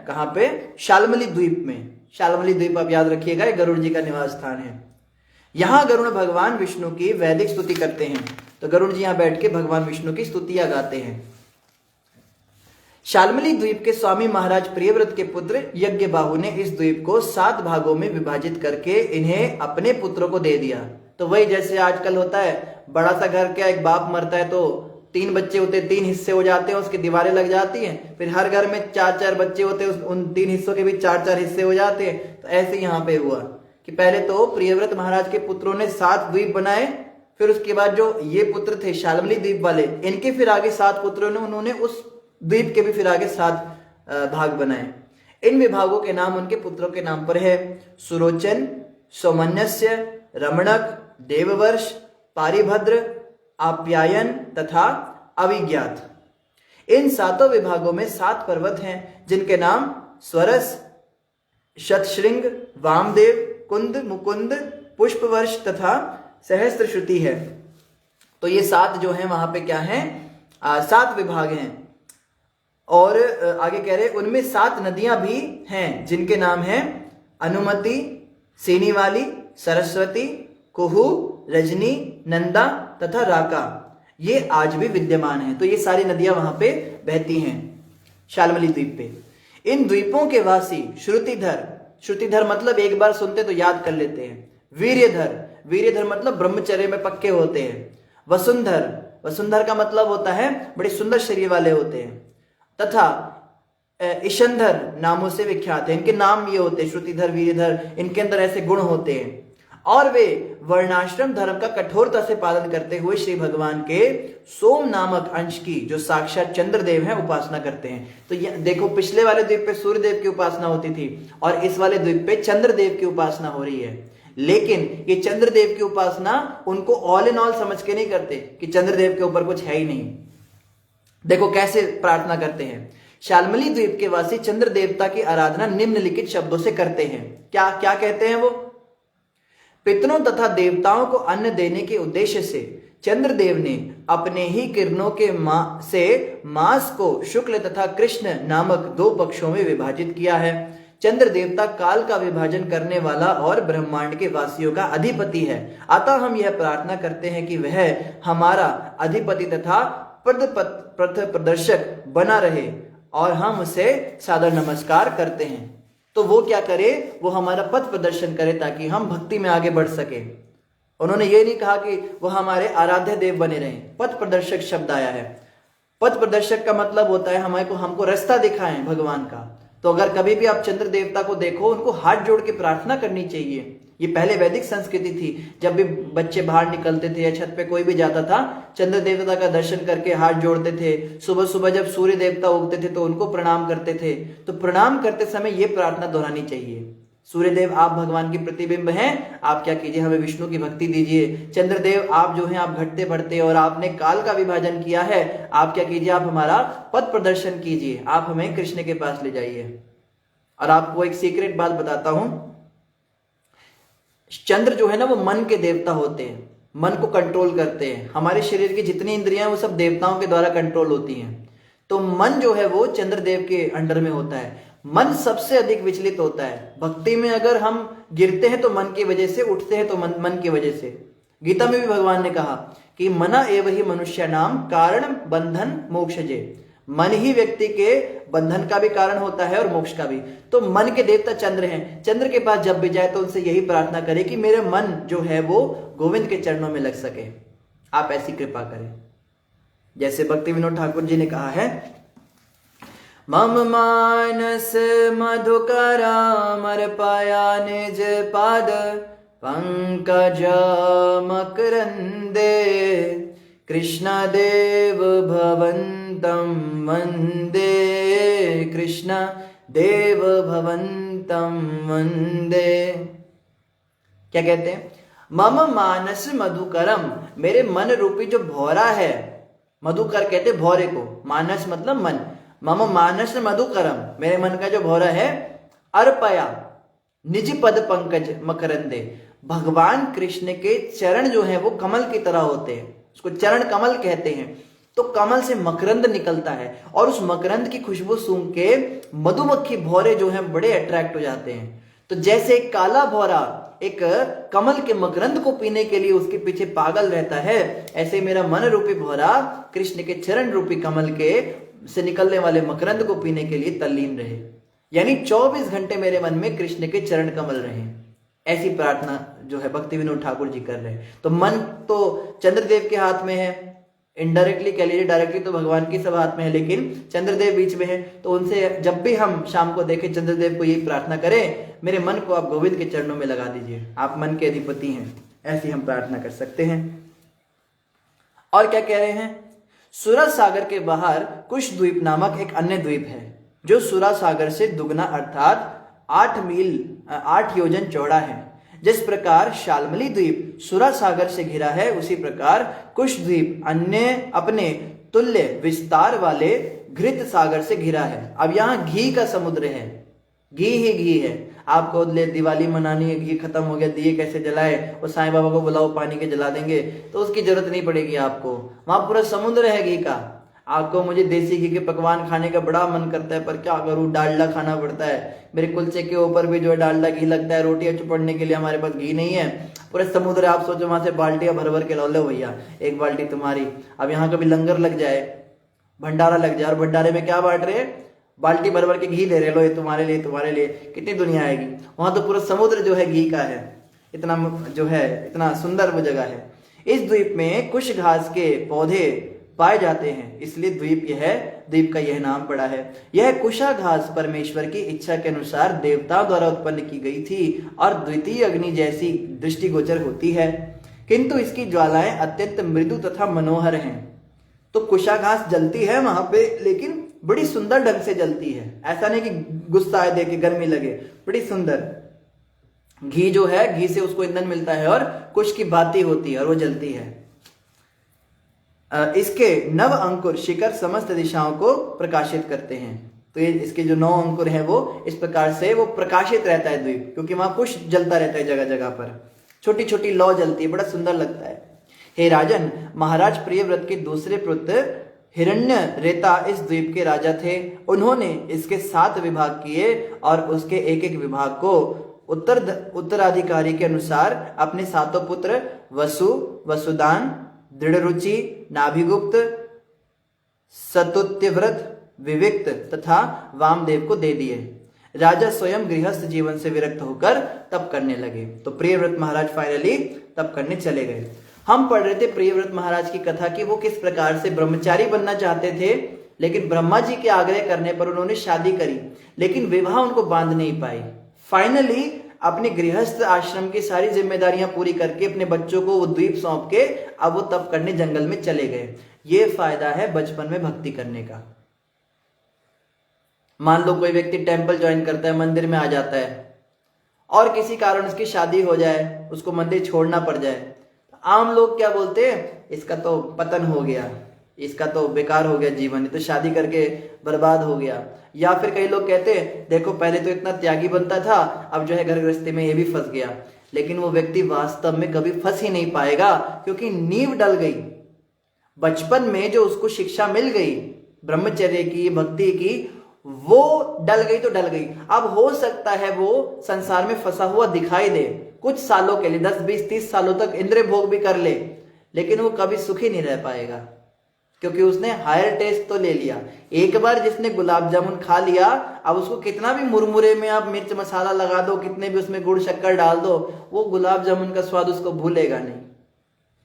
कहाँ पे, शाल्मली द्वीप में। शाल्मली द्वीप आप याद रखिएगा, गरुड़ जी का निवास स्थान है। यहाँ गरुड़ भगवान विष्णु की वैदिक स्तुति करते हैं। तो गरुड़ जी यहाँ बैठ के भगवान विष्णु की स्तुतियां गाते हैं। शाल्मली द्वीप के स्वामी महाराज प्रियव्रत के पुत्र यज्ञबाहु ने इस द्वीप को 7 भागों में विभाजित करके इन्हें अपने पुत्रों को दे दिया। तो वही जैसे आजकल होता है, बड़ा सा घर क्या, एक बाप मरता है तो 3 बच्चे होते हैं, 3 हिस्से हो जाते हैं, उसकी दीवारें लग जाती हैं, फिर हर घर में 4-4 बच्चे होते हैं, उन 3 हिस्सों के भी 4-4 हिस्से हो जाते हैं। तो ऐसे यहाँ पे हुआ कि पहले तो प्रियव्रत महाराज के पुत्रों ने 7 द्वीप बनाए, फिर उसके बाद जो ये पुत्र थे शाल्मली द्वीप वाले, इनके फिर आगे 7 पुत्रों ने, उन्होंने उस द्वीप के भी फिर आगे 7 भाग बनाए। इन विभागों के नाम उनके पुत्रों के नाम पर है, सुरोचन, सौमनस्य, रमणक, देववर्ष, पारिभद्र, आप्यायन तथा अविज्ञात। इन 7 विभागों में 7 पर्वत हैं जिनके नाम स्वरस, शतशृंग, वामदेव, कुंद, मुकुंद, पुष्पवर्ष तथा सहस्त्रश्रुति है। तो ये 7 जो है वहां पे क्या है, 7 विभाग हैं। और आगे कह रहे उनमें 7 नदियां भी हैं जिनके नाम हैं अनुमति, सीनीवाली, सरस्वती, कुहू, रजनी, नंदा तथा राका। ये आज भी विद्यमान है। तो ये सारी नदियां वहां पे बहती हैं शाल्मली द्वीप पे। इन द्वीपों के वासी श्रुतिधर, श्रुतिधर मतलब एक बार सुनते तो याद कर लेते हैं, वीर्यधर, वीर्यधर मतलब ब्रह्मचर्य में पक्के होते हैं, वसुंधर, वसुंधर का मतलब होता है बड़े सुंदर शरीर वाले होते हैं, तथा ईशंधर नामों से विख्यात है। इनके नाम ये होते हैं श्रुतिधर, वीर्यधर, इनके अंदर ऐसे गुण होते हैं। और वे वर्णाश्रम धर्म का कठोरता से पालन करते हुए श्री भगवान के सोम नामक अंश की, जो साक्षात चंद्रदेव हैं, उपासना करते हैं। तो ये देखो, पिछले वाले द्वीप पे सूर्यदेव की उपासना होती थी और इस वाले द्वीप पे चंद्रदेव की उपासना हो रही है। लेकिन ये चंद्रदेव की उपासना उनको ऑल इन ऑल समझ के नहीं करते कि चंद्रदेव के ऊपर कुछ है ही नहीं। देखो कैसे प्रार्थना करते हैं। शाल्मली द्वीप के वासी चंद्र देवता की आराधना निम्नलिखित शब्दों से करते हैं। क्या क्या कहते हैं वो? पितरों तथा देवताओं को अन्न देने के उद्देश्य से चंद्रदेव ने अपने ही किरणों के से मास को शुक्ल तथा कृष्ण नामक दो पक्षों में विभाजित किया है। चंद्र देवता काल का विभाजन करने वाला और ब्रह्मांड के वासियों का अधिपति है। अतः हम यह प्रार्थना करते हैं कि वह हमारा अधिपति तथा पथ प्रदर्शक बना रहे और हम उसे सादर नमस्कार करते हैं। तो वो क्या करे? वो हमारा पथ प्रदर्शन करे ताकि हम भक्ति में आगे बढ़ सके। उन्होंने ये नहीं कहा कि वो हमारे आराध्य देव बने रहे। पथ प्रदर्शक शब्द आया है। पथ प्रदर्शक का मतलब होता है हमको रास्ता दिखाएं भगवान का। तो अगर कभी भी आप चंद्र देवता को देखो, उनको हाथ जोड़ के प्रार्थना करनी चाहिए। ये पहले वैदिक संस्कृति थी। जब भी बच्चे बाहर निकलते थे या छत पे कोई भी जाता था, चंद्र देवता का दर्शन करके हाथ जोड़ते थे। सुबह सुबह जब सूर्य देवता उगते थे तो उनको प्रणाम करते थे। तो प्रणाम करते समय ये प्रार्थना दोहरानी चाहिए। सूर्यदेव आप भगवान की प्रतिबिंब हैं, आप क्या कीजिए, हमें विष्णु की भक्ति दीजिए। चंद्रदेव आप जो हैं, आप घटते बढ़ते और आपने काल का विभाजन किया है, आप क्या कीजिए, आप हमारा पथ प्रदर्शन कीजिए, आप हमें कृष्ण के पास ले जाइए। और आपको एक सीक्रेट बात बताता हूं, चंद्र जो है ना वो मन के देवता होते हैं, मन को कंट्रोल करते हैं। हमारे शरीर की जितनी इंद्रियां वो सब देवताओं के द्वारा कंट्रोल होती हैं। तो मन जो है वो चंद्रदेव के अंडर में होता है। मन सबसे अधिक विचलित होता है। भक्ति में अगर हम गिरते हैं तो मन की वजह से, उठते हैं तो मन की वजह से। गीता में भी भगवान ने कहा कि मना एव ही मनुष्य नाम कारण बंधन मोक्षजे। मन ही व्यक्ति के बंधन का भी कारण होता है और मोक्ष का भी। तो मन के देवता चंद्र हैं। चंद्र के पास जब भी जाए तो उनसे यही प्रार्थना करे कि मेरे मन जो है वो गोविंद के चरणों में लग सके। आप ऐसी कृपा करें। जैसे भक्ति विनोद ठाकुर जी ने कहा है, मम मानस मधुकरामर्पया निज पाद पंकज मकरंदे कृष्ण देव भवन्तं वंदे कृष्ण देव भवन्तं वंदे। क्या कहते हैं? मम मानस मधुकरम, मेरे मन रूपी जो भौरा है, मधुकर कहते भौरे को, मानस मतलब मन। मम मानस मधुकरम, मेरे मन का जो भौरा है, अर्पया निज पद पंकज मकरंदे, भगवान कृष्ण के चरण जो है वो कमल की तरह होते हैं, उसको चरण कमल कहते हैं। तो कमल से मकरंद निकलता है और उस मकरंद की खुशबू सूंघ के मधुमक्खी भौरे जो हैं बड़े अट्रैक्ट हो जाते हैं। तो जैसे एक काला भौरा एक कमल के मकरंद को पीने के लिए उसके पीछे पागल रहता है, ऐसे मेरा मन रूपी भौरा कृष्ण के चरण रूपी कमल के से निकलने वाले मकरंद को पीने के लिए तल्लीन रहे। यानी 24 घंटे मेरे मन में कृष्ण के चरण कमल रहे। ऐसी प्रार्थना जो है भक्ति विनोद ठाकुर जी कर रहे हैं। तो मन तो चंद्रदेव के हाथ में है, इनडायरेक्टली कह लीजिए, डायरेक्टली तो भगवान की सब हाथ में है, लेकिन चंद्रदेव बीच में है। तो उनसे जब भी हम शाम को देखें चंद्रदेव को यही प्रार्थना करें, मेरे मन को आप गोविंद के चरणों में लगा दीजिए, आप मन के अधिपति हैं। ऐसी हम प्रार्थना कर सकते हैं। और क्या कह रहे हैं? सुरा सागर के बाहर कुश द्वीप नामक एक अन्य द्वीप है जो सुरा सागर से दुगना अर्थात 8 योजन चौड़ा है। जिस प्रकार शाल्मली द्वीप सुरा सागर से घिरा है, उसी प्रकार कुश द्वीप अन्य अपने तुल्य विस्तार वाले घृत सागर से घिरा है। अब यहाँ घी का समुद्र है, घी ही घी है। आपको दिवाली मनानी है, घी खत्म हो गया, दिए कैसे जलाए, और साईं बाबा को बुलाओ पानी के जला देंगे, तो उसकी जरूरत नहीं पड़ेगी आपको। वहां पूरा समुद्र है घी का। आपको मुझे देसी घी के पकवान खाने का बड़ा मन करता है, पर क्या करूं, डालडा खाना पड़ता है। मेरे कुलचे के ऊपर भी जो है डालडा घी लगता है, रोटियां चुपड़ने के लिए हमारे पास घी नहीं है। पूरे समुद्र आप सोचो, वहां से बाल्टियां भर भर के लो, लो भैया एक बाल्टी तुम्हारी। अब यहाँ कभी लंगर लग जाए, भंडारा लग जाए, और भंडारे में क्या बांट रहे हैं, बाल्टी भर भर के घी ले रहे, लो ये तुम्हारे लिए, तुम्हारे लिए। कितनी दुनिया आएगी। वहां तो पूरा समुद्र जो है घी का है। इतना जो है, इतना सुंदर वो जगह है। इस द्वीप में कुश घास के पौधे पाए जाते हैं, इसलिए द्वीप का यह नाम पड़ा है। यह कुशा घास परमेश्वर की इच्छा के अनुसार देवताओं द्वारा उत्पन्न की गई थी और द्वितीय अग्नि जैसी दृष्टिगोचर होती है, किंतु इसकी ज्वालाएं अत्यंत मृदु तथा मनोहर हैं। तो कुशा घास जलती है वहां पे, लेकिन बड़ी सुंदर ढंग से जलती है। ऐसा नहीं कि गुस्सा आए देख के गर्मी लगे, बड़ी सुंदर। घी जो है, घी से उसको ईंधन मिलता है और कुश की बाती होती है और वो जलती है। इसके नव अंकुर शिखर समस्त दिशाओं को प्रकाशित करते हैं। तो ये इसके जो 9 अंकुर हैं वो इस प्रकार से वो प्रकाशित रहता है द्वीप, क्योंकि वहां कुश जलता रहता है जगह जगह पर, छोटी छोटी लौ जलती है, बड़ा सुंदर लगता है। हे राजन, महाराज प्रियव्रत के दूसरे पुत्र हिरण्य रेता इस द्वीप के राजा थे। उन्होंने इसके 7 विभाग किए और उसके एक एक विभाग को उत्तराधिकारी के अनुसार अपने 7 पुत्र वसु, वसुदान, दृढ़रुचि, नाभिगुप्त, सतुत्यव्रत, विविक्त तथा वामदेव को दे दिए। राजा स्वयं गृहस्थ जीवन से विरक्त होकर तप करने लगे। तो प्रियव्रत महाराज फाइनली तप करने चले गए। हम पढ़ रहे थे प्रियव्रत महाराज की कथा कि वो किस प्रकार से ब्रह्मचारी बनना चाहते थे, लेकिन ब्रह्मा जी के आग्रह करने पर उन्होंने शादी करी, लेकिन विवाह उनको बांध नहीं पाई। फाइनली अपने गृहस्थ आश्रम की सारी जिम्मेदारियां पूरी करके अपने बच्चों को वो द्वीप सौंप के अब वो तप करने जंगल में चले गए। ये फायदा है बचपन में भक्ति करने का। मान लो कोई व्यक्ति टेंपल ज्वाइन करता है, मंदिर में आ जाता है और किसी कारण उसकी शादी हो जाए, उसको मंदिर छोड़ना पड़ जाए, आम लोग क्या बोलते हैं, इसका तो पतन हो गया, इसका तो बेकार हो गया जीवन, तो शादी करके बर्बाद हो गया। या फिर कई लोग कहते हैं देखो पहले तो इतना त्यागी बनता था, अब जो है घर गृहस्थी में ये भी फंस गया। लेकिन वो व्यक्ति वास्तव में कभी फंस ही नहीं पाएगा, क्योंकि नींव डल गई। बचपन में जो उसको शिक्षा मिल गई ब्रह्मचर्य की, भक्ति की, वो डल गई तो डल गई। अब हो सकता है वो संसार में फंसा हुआ दिखाई दे कुछ सालों के लिए, 10, 20, 30 सालों तक इंद्रिय भोग भी कर ले, लेकिन वो कभी सुखी नहीं रह पाएगा, क्योंकि उसने हायर टेस्ट तो ले लिया। एक बार जिसने गुलाब जामुन खा लिया, अब उसको कितना भी मुरमुरे में आप मिर्च मसाला लगा दो, कितने भी उसमें गुड़ शक्कर डाल दो, वो गुलाब जामुन का स्वाद उसको भूलेगा नहीं।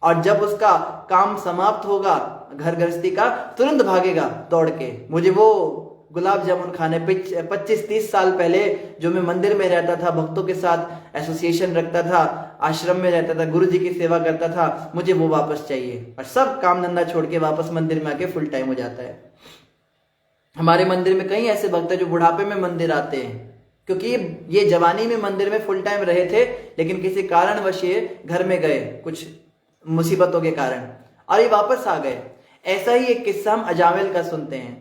और जब उसका काम समाप्त होगा घर गृहस्थी का, तुरंत भागेगा दौड़ के, मुझे वो गुलाब जामुन खाने। 25-30 साल पहले जो मैं मंदिर में रहता था, भक्तों के साथ एसोसिएशन रखता था, आश्रम में रहता था, गुरु जी की सेवा करता था, मुझे वो वापस चाहिए। और सब काम धंधा छोड़ के वापस मंदिर में आके फुल टाइम हो जाता है। हमारे मंदिर में कई ऐसे भक्त हैं जो बुढ़ापे में मंदिर आते हैं, क्योंकि ये जवानी में मंदिर में फुल टाइम रहे थे, लेकिन किसी कारणवश ये घर में गए कुछ मुसीबतों के कारण, और ये वापस आ गए। ऐसा ही एक किस्सा हम अजामिल का सुनते हैं।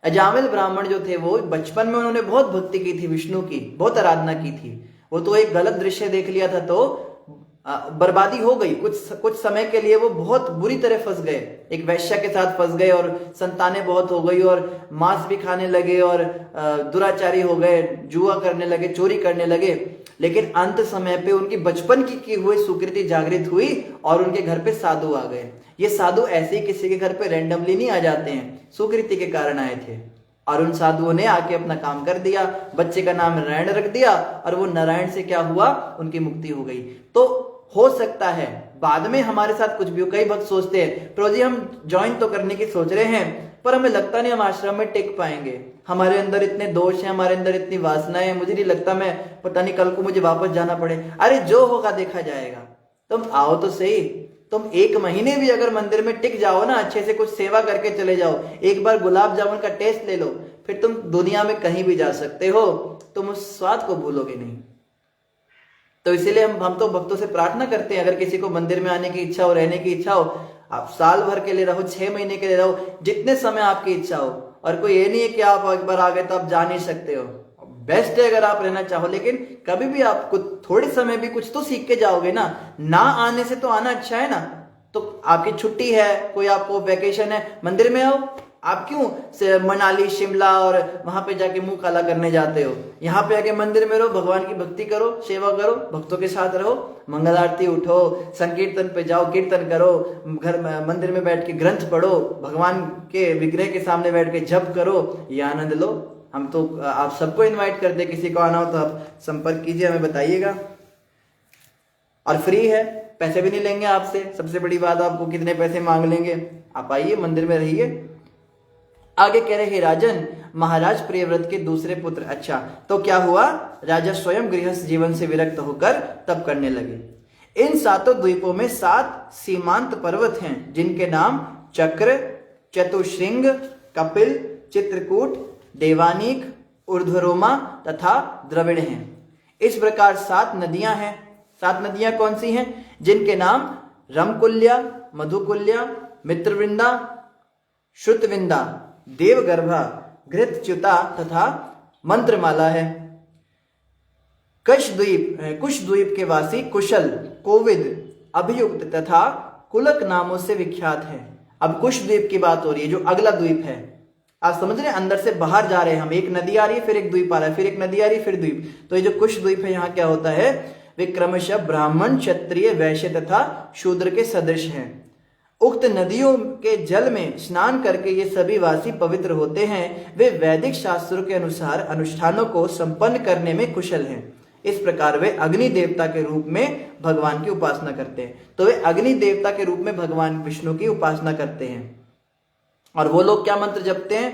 अजामिल ब्राह्मण जो थे, वो बचपन में उन्होंने बहुत भक्ति की थी, विष्णु की बहुत आराधना की थी। वो तो एक गलत दृश्य देख लिया था तो बर्बादी हो गई। कुछ समय के लिए वो बहुत बुरी तरह फंस गए, एक वैश्या के साथ फंस गए और संतानें बहुत हो गई और मांस भी खाने लगे और दुराचारी हो गए, जुआ करने लगे, चोरी करने लगे। लेकिन अंत समय पे उनकी बचपन की हुई सुकृति जागृत हुई और उनके घर पे साधु आ गए। ये साधु ऐसे ही किसी के घर पे रैंडमली नहीं आ जाते हैं, सुकृति के कारण आए थे। और उन साधुओं ने आके अपना काम कर दिया, बच्चे का नाम नारायण रख दिया और वो नारायण से क्या हुआ, उनकी मुक्ति हो गई। तो हो सकता है बाद में हमारे साथ कुछ भी हो। कई भक्त सोचते हैं प्रभु जी हम ज्वाइन तो करने की सोच रहे हैं, पर हमें लगता नहीं हम आश्रम में टिक पाएंगे, हमारे अंदर इतने दोष हैं, हमारे अंदर इतनी वासनाएं हैं, मुझे नहीं लगता, मैं पता नहीं कल को मुझे वापस जाना पड़े। अरे जो होगा देखा जाएगा, तुम आओ तो सही। तुम 1 महीने भी अगर मंदिर में टिक जाओ ना, अच्छे से कुछ सेवा करके चले जाओ, एक बार गुलाब जामुन का टेस्ट ले लो, फिर तुम दुनिया में कहीं भी जा सकते हो, तुम उस स्वाद को भूलोगे नहीं। तो इसीलिए हम तो भक्तों से प्रार्थना करते हैं, अगर किसी को मंदिर में आने की इच्छा हो, रहने की इच्छा हो, आप साल भर के लिए रहो, 6 महीने के लिए रहो, जितने समय आपकी इच्छा हो। और कोई ये नहीं है कि आप एक बार आ गए तो आप जा नहीं सकते हो, बेस्ट है अगर आप रहना चाहो, लेकिन कभी भी आप कुछ थोड़े समय भी कुछ तो सीख के जाओगे ना आने से तो आना अच्छा है ना। तो आपकी छुट्टी है, कोई आपको वैकेशन है, मंदिर में आओ। आप क्यों से मनाली, शिमला और वहां पे जाके मुंह काला करने जाते हो? यहाँ पे आके मंदिर में रहो, भगवान की भक्ति करो, सेवा करो, भक्तों के साथ रहो, मंगल आरती उठो, संकीर्तन पे जाओ, कीर्तन करो, घर में मंदिर में बैठ के ग्रंथ पढ़ो, भगवान के विग्रह के सामने बैठ के जप करो, ये आनंद लो। हम तो आप सबको इनवाइट करते, किसी को आना हो तो आप संपर्क कीजिए, हमें बताइएगा। और फ्री है, पैसे भी नहीं लेंगे आपसे, सबसे बड़ी बात, आपको कितने पैसे मांग लेंगे, आप आइए मंदिर में रहिए। आगे कह रहे राजन, महाराज प्रियव्रत के दूसरे पुत्र। अच्छा, तो क्या हुआ, राजा स्वयं गृहस्थ जीवन से विरक्त होकर तप करने लगे। इन 7 द्वीपों में 7 सीमांत पर्वत हैं, जिनके नाम चक्र, चतुश्रृंग, कपिल, चित्रकूट, देवानीक, ऊर्ध्वरोमा तथा द्रविड़ हैं। इस प्रकार 7 नदियां हैं। 7 नदियां कौन सी हैं? जिनके नाम रमकुल्या, मधुकुल्या, मित्रविंदा, श्रुतविंदा, देवगर्भा, घृतच्युता तथा मंत्रमाला है। कुश द्वीप के वासी कुशल, कोविद, अभियुक्त तथा कुलक नामों से विख्यात है। अब कुश द्वीप की बात हो रही है, जो अगला द्वीप है। आप समझ रहे हैं, अंदर से बाहर जा रहे हैं हम, एक नदी आ रही है, फिर एक द्वीप आ रहा है, फिर एक नदी आ रही है, फिर द्वीप। तो ये जो कुश द्वीप है, यहाँ क्या होता है? वे क्रमशः ब्राह्मण, क्षत्रिय, वैश्य तथा शूद्र के सदृश हैं। उक्त नदियों के जल में स्नान करके ये सभी वासी पवित्र होते हैं। वे वैदिक शास्त्रों के अनुसार अनुष्ठानों को संपन्न करने में कुशल हैं। इस प्रकार वे अग्नि देवता के रूप में भगवान की उपासना करते हैं। तो वे अग्नि देवता के रूप में भगवान विष्णु की उपासना करते हैं। और वो लोग क्या मंत्र जपते हैं?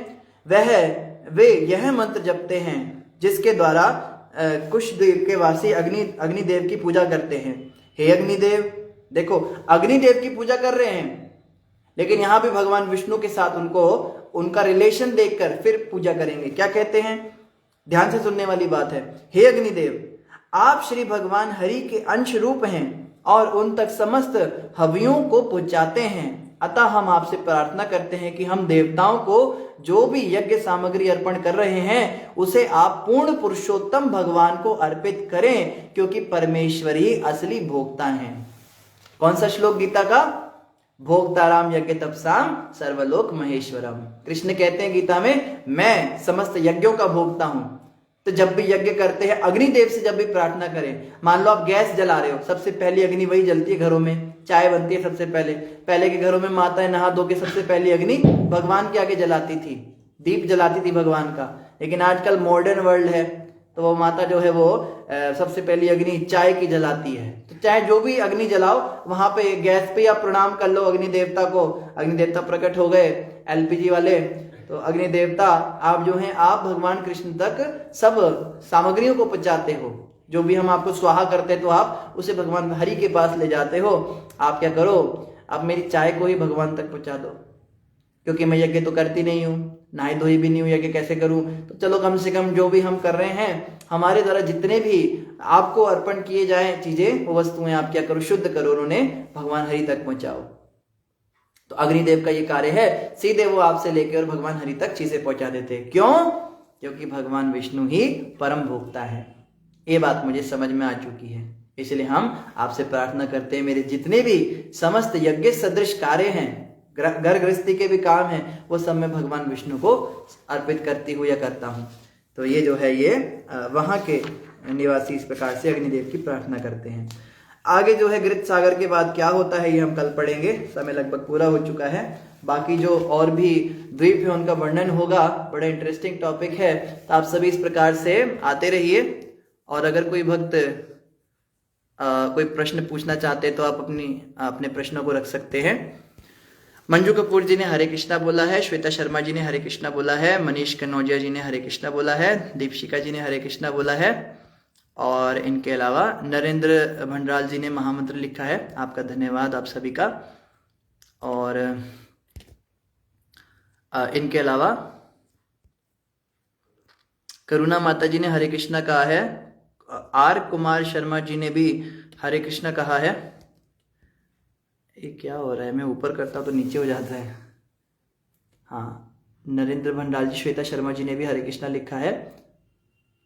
वे यह मंत्र जपते हैं जिसके द्वारा कुशद्वीप के वासी अग्निदेव की पूजा करते हैं। हे अग्निदेव, देखो अग्निदेव की पूजा कर रहे हैं, लेकिन यहां भी भगवान विष्णु के साथ उनका रिलेशन देखकर फिर पूजा करेंगे। क्या कहते हैं? ध्यान से सुनने वाली बात है। हे अग्निदेव, आप श्री भगवान हरि के अंश रूप हैं और उन तक समस्त हवियों को पहुंचाते हैं। अतः हम आपसे प्रार्थना करते हैं कि हम देवताओं को जो भी यज्ञ सामग्री अर्पण कर रहे हैं उसे आप पूर्ण पुरुषोत्तम भगवान को अर्पित करें, क्योंकि परमेश्वर ही असली भोक्ता हैं। कौन सा श्लोक गीता का? भोक्ताराम यज्ञ तपसाम सर्वलोक महेश्वरम। कृष्ण कहते हैं गीता में, मैं समस्त यज्ञों का भोक्ता हूं। तो जब भी यज्ञ करते हैं, अग्निदेव से जब भी प्रार्थना करें, मान लो आप गैस जला रहे हो, सबसे पहली अग्नि वही जलती है घरों में। चाय बनती है सबसे पहले के घरों में माताएं नहा धो के सबसे पहली अग्नि भगवान के आगे जलाती थी, दीप जलाती थी भगवान का। लेकिन आजकल मॉडर्न वर्ल्ड है, तो वो माता जो है वो सबसे पहली अग्नि चाय की जलाती है। तो चाहे जो भी अग्नि जलाओ, वहां पे गैस पे आप प्रणाम कर लो अग्नि देवता को। अग्नि देवता प्रकट हो गए, एलपीजी वाले। तो अग्नि देवता आप जो हैं, आप भगवान कृष्ण तक सब सामग्रियों को पहुंचाते हो। जो भी हम आपको स्वाहा करते तो आप उसे भगवान हरि के पास ले जाते हो। आप क्या करो, अब मेरी चाय को ही भगवान तक पहुंचा दो, क्योंकि मैं यज्ञ तो करती नहीं हूँ, नहाई धोई भी नहीं हूँ, यज्ञ कैसे करूं? तो चलो कम से कम जो भी हम कर रहे हैं, हमारे द्वारा जितने भी आपको अर्पण किए जाए चीजें, वो वस्तुएं आप क्या करो, शुद्ध करो, उन्हें भगवान हरि तक पहुंचाओ। तो अग्निदेव का ये कार्य है, सीधे वो आपसे लेकर और भगवान हरि तक चीजें पहुंचा देते हैं। क्यों? क्योंकि भगवान विष्णु ही परम भोक्ता है। ये बात मुझे समझ में आ चुकी है, इसलिए हम आपसे प्रार्थना करते हैं, मेरे जितने भी समस्त यज्ञ सदृश कार्य हैं, घर गृहस्थी के भी काम हैं, वो सब मैं भगवान विष्णु को अर्पित करती हूँ या करता हूँ। तो ये जो है, ये वहां के निवासी इस प्रकार से अग्निदेव की प्रार्थना करते हैं। आगे जो है घृत सागर के बाद क्या होता है, ये हम कल पढ़ेंगे। समय लगभग पूरा हो चुका है। बाकी जो और भी द्वीप है उनका वर्णन होगा, बड़ा इंटरेस्टिंग टॉपिक है। तो आप सभी इस प्रकार से आते रहिए, और अगर कोई भक्त कोई प्रश्न पूछना चाहते हैं तो आप अपने प्रश्नों को रख सकते हैं। मंजू कपूर जी ने हरे कृष्णा बोला है, श्वेता शर्मा जी ने हरे कृष्णा बोला है, मनीष कनौजिया जी ने हरे कृष्णा बोला है, दीपशिका जी ने हरे कृष्णा बोला है, और इनके अलावा नरेंद्र भंडराल जी ने महामंत्र लिखा है। आपका धन्यवाद आप सभी का। और इनके अलावा करुणा माता जी ने हरे कृष्णा कहा है, आर कुमार शर्मा जी ने भी हरे कृष्णा कहा है। ये क्या हो रहा है, मैं ऊपर करता तो नीचे हो जाता है। हाँ, नरेंद्र भंडाल जी, श्वेता शर्मा जी ने भी हरे कृष्णा लिखा है,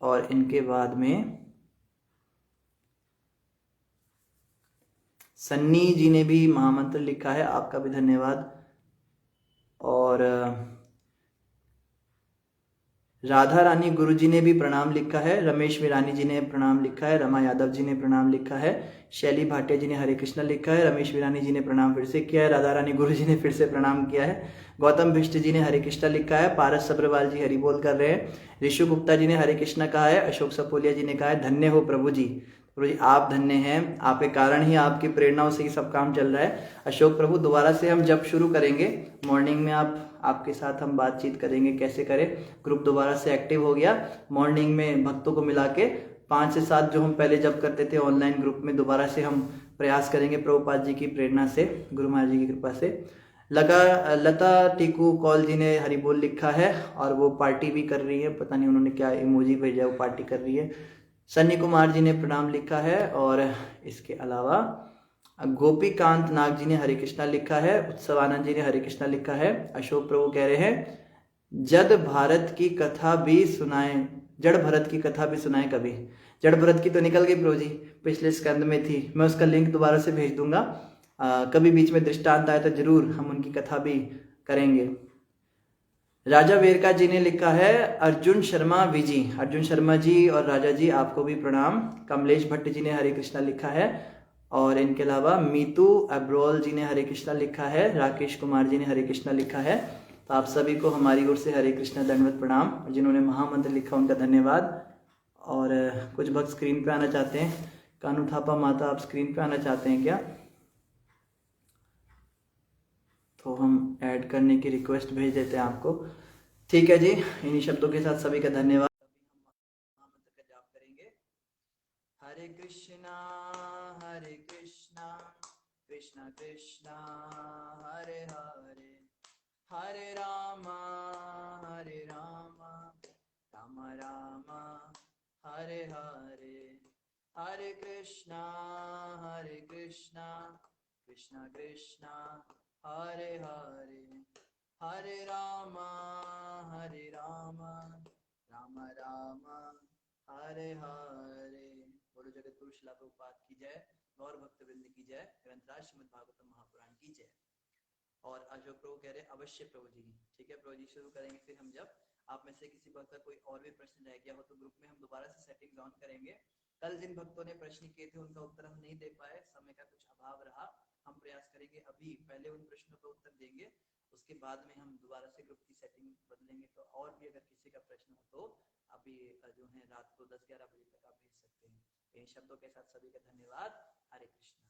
और इनके बाद में सन्नी जी ने भी महामंत्र लिखा है। आपका भी धन्यवाद। और राधा रानी गुरु जी ने भी प्रणाम लिखा है, रमेश वीरानी जी ने प्रणाम लिखा है, रमा यादव जी ने प्रणाम लिखा है, शैली भाटिया जी ने हरे कृष्णा लिखा है, रमेश वीरानी जी ने प्रणाम फिर से किया है, राधा रानी गुरु जी ने फिर से प्रणाम किया है, गौतम भिष्ट जी ने हरे कृष्णा लिखा है, पारस सब्रवाल जी हरि बोल कर रहे हैं, ऋषु गुप्ता जी ने हरे कृष्णा कहा है, अशोक सपोलिया जी ने कहा है धन्य हो प्रभु जी। प्रभु जी आप धन्य हैं, आपके कारण ही, आपकी प्रेरणाओं से ही सब काम चल रहा है। अशोक प्रभु दोबारा से हम जब शुरू करेंगे, मॉर्निंग में आपके साथ हम बातचीत करेंगे कैसे करें। ग्रुप दोबारा से एक्टिव हो गया, मॉर्निंग में भक्तों को मिला के 5 से 7 जो हम पहले जब करते थे ऑनलाइन ग्रुप में, दोबारा से हम प्रयास करेंगे प्रभुपाद जी की प्रेरणा से, गुरु महाराज जी की कृपा से। लता टीकू कॉल जी ने हरि बोल लिखा है, और वो पार्टी भी कर रही है, पता नहीं उन्होंने क्या इमोजी भेजा है, वो पार्टी कर रही है। सन्नी कुमार जी ने प्रणाम लिखा है, और इसके अलावा गोपीकांत नाग जी ने हरे कृष्णा लिखा है, उत्सव आनंद जी ने हरे कृष्णा लिखा है। अशोक प्रभु कह रहे हैं जड़ भारत की कथा भी सुनाए, जड़ भरत की कथा भी सुनाए कभी। जड़ भरत की तो निकल गई प्रभु जी, पिछले स्कंद में थी, मैं उसका लिंक दोबारा से भेज दूंगा। कभी बीच में दृष्टांत आए तो जरूर हम उनकी कथा भी करेंगे। राजा वेरका जी ने लिखा है अर्जुन शर्मा विजी, अर्जुन शर्मा जी और राजा जी आपको भी प्रणाम। कमलेश भट्ट जी ने हरे कृष्णा लिखा है, और इनके अलावा मीतू अब्रोल जी ने हरे कृष्णा लिखा है, राकेश कुमार जी ने हरे कृष्णा लिखा है। तो आप सभी को हमारी ओर से हरे कृष्णा दंडवत प्रणाम, और जिन्होंने महामंत्र लिखा उनका धन्यवाद। और कुछ भक्त स्क्रीन पे आना चाहते हैं। कानू थापा माता आप स्क्रीन पे आना चाहते हैं क्या? तो हम ऐड करने की रिक्वेस्ट भेज देते हैं आपको। ठीक है जी, इन्हीं शब्दों के साथ सभी का धन्यवाद। महामंत्र का जाप करेंगे। हरे कृष्णा कृष्णा कृष्णा हरे हरे, हरे राम राम राम हरे हरे, हरे कृष्णा कृष्णा कृष्णा हरे हरे, हरे राम राम राम हरे हरे। बोलो जगत गुरु श्रील प्रभुपाद की जय, गौर भक्तवृंद की जय, ग्रंथराज श्रीमद् भागवतम महापुराण की जय। और अशोक प्रभु कह रहे अवश्य प्रभु जी। ठीक है प्रभु जी, शुरू करेंगे। फिर हम जब आप में से किसी भक्त का कोई और भी प्रश्न रह गया हो तो ग्रुप में हम दोबारा से सेटिंग ऑन करेंगे। कल जिन भक्तों ने प्रश्न किए थे उनका उत्तर हम नहीं दे पाए, समय का कुछ अभाव रहा। हम प्रयास करेंगे अभी पहले उन प्रश्नों का उत्तर देंगे, उसके बाद में हम दोबारा से ग्रुप की सेटिंग बदलेंगे। तो और भी अगर किसी का प्रश्न हो तो अभी जो है रात को 10-11 बजे तक आप भेज सकते हैं। इन शब्दों के साथ सभी का धन्यवाद। हरे कृष्ण।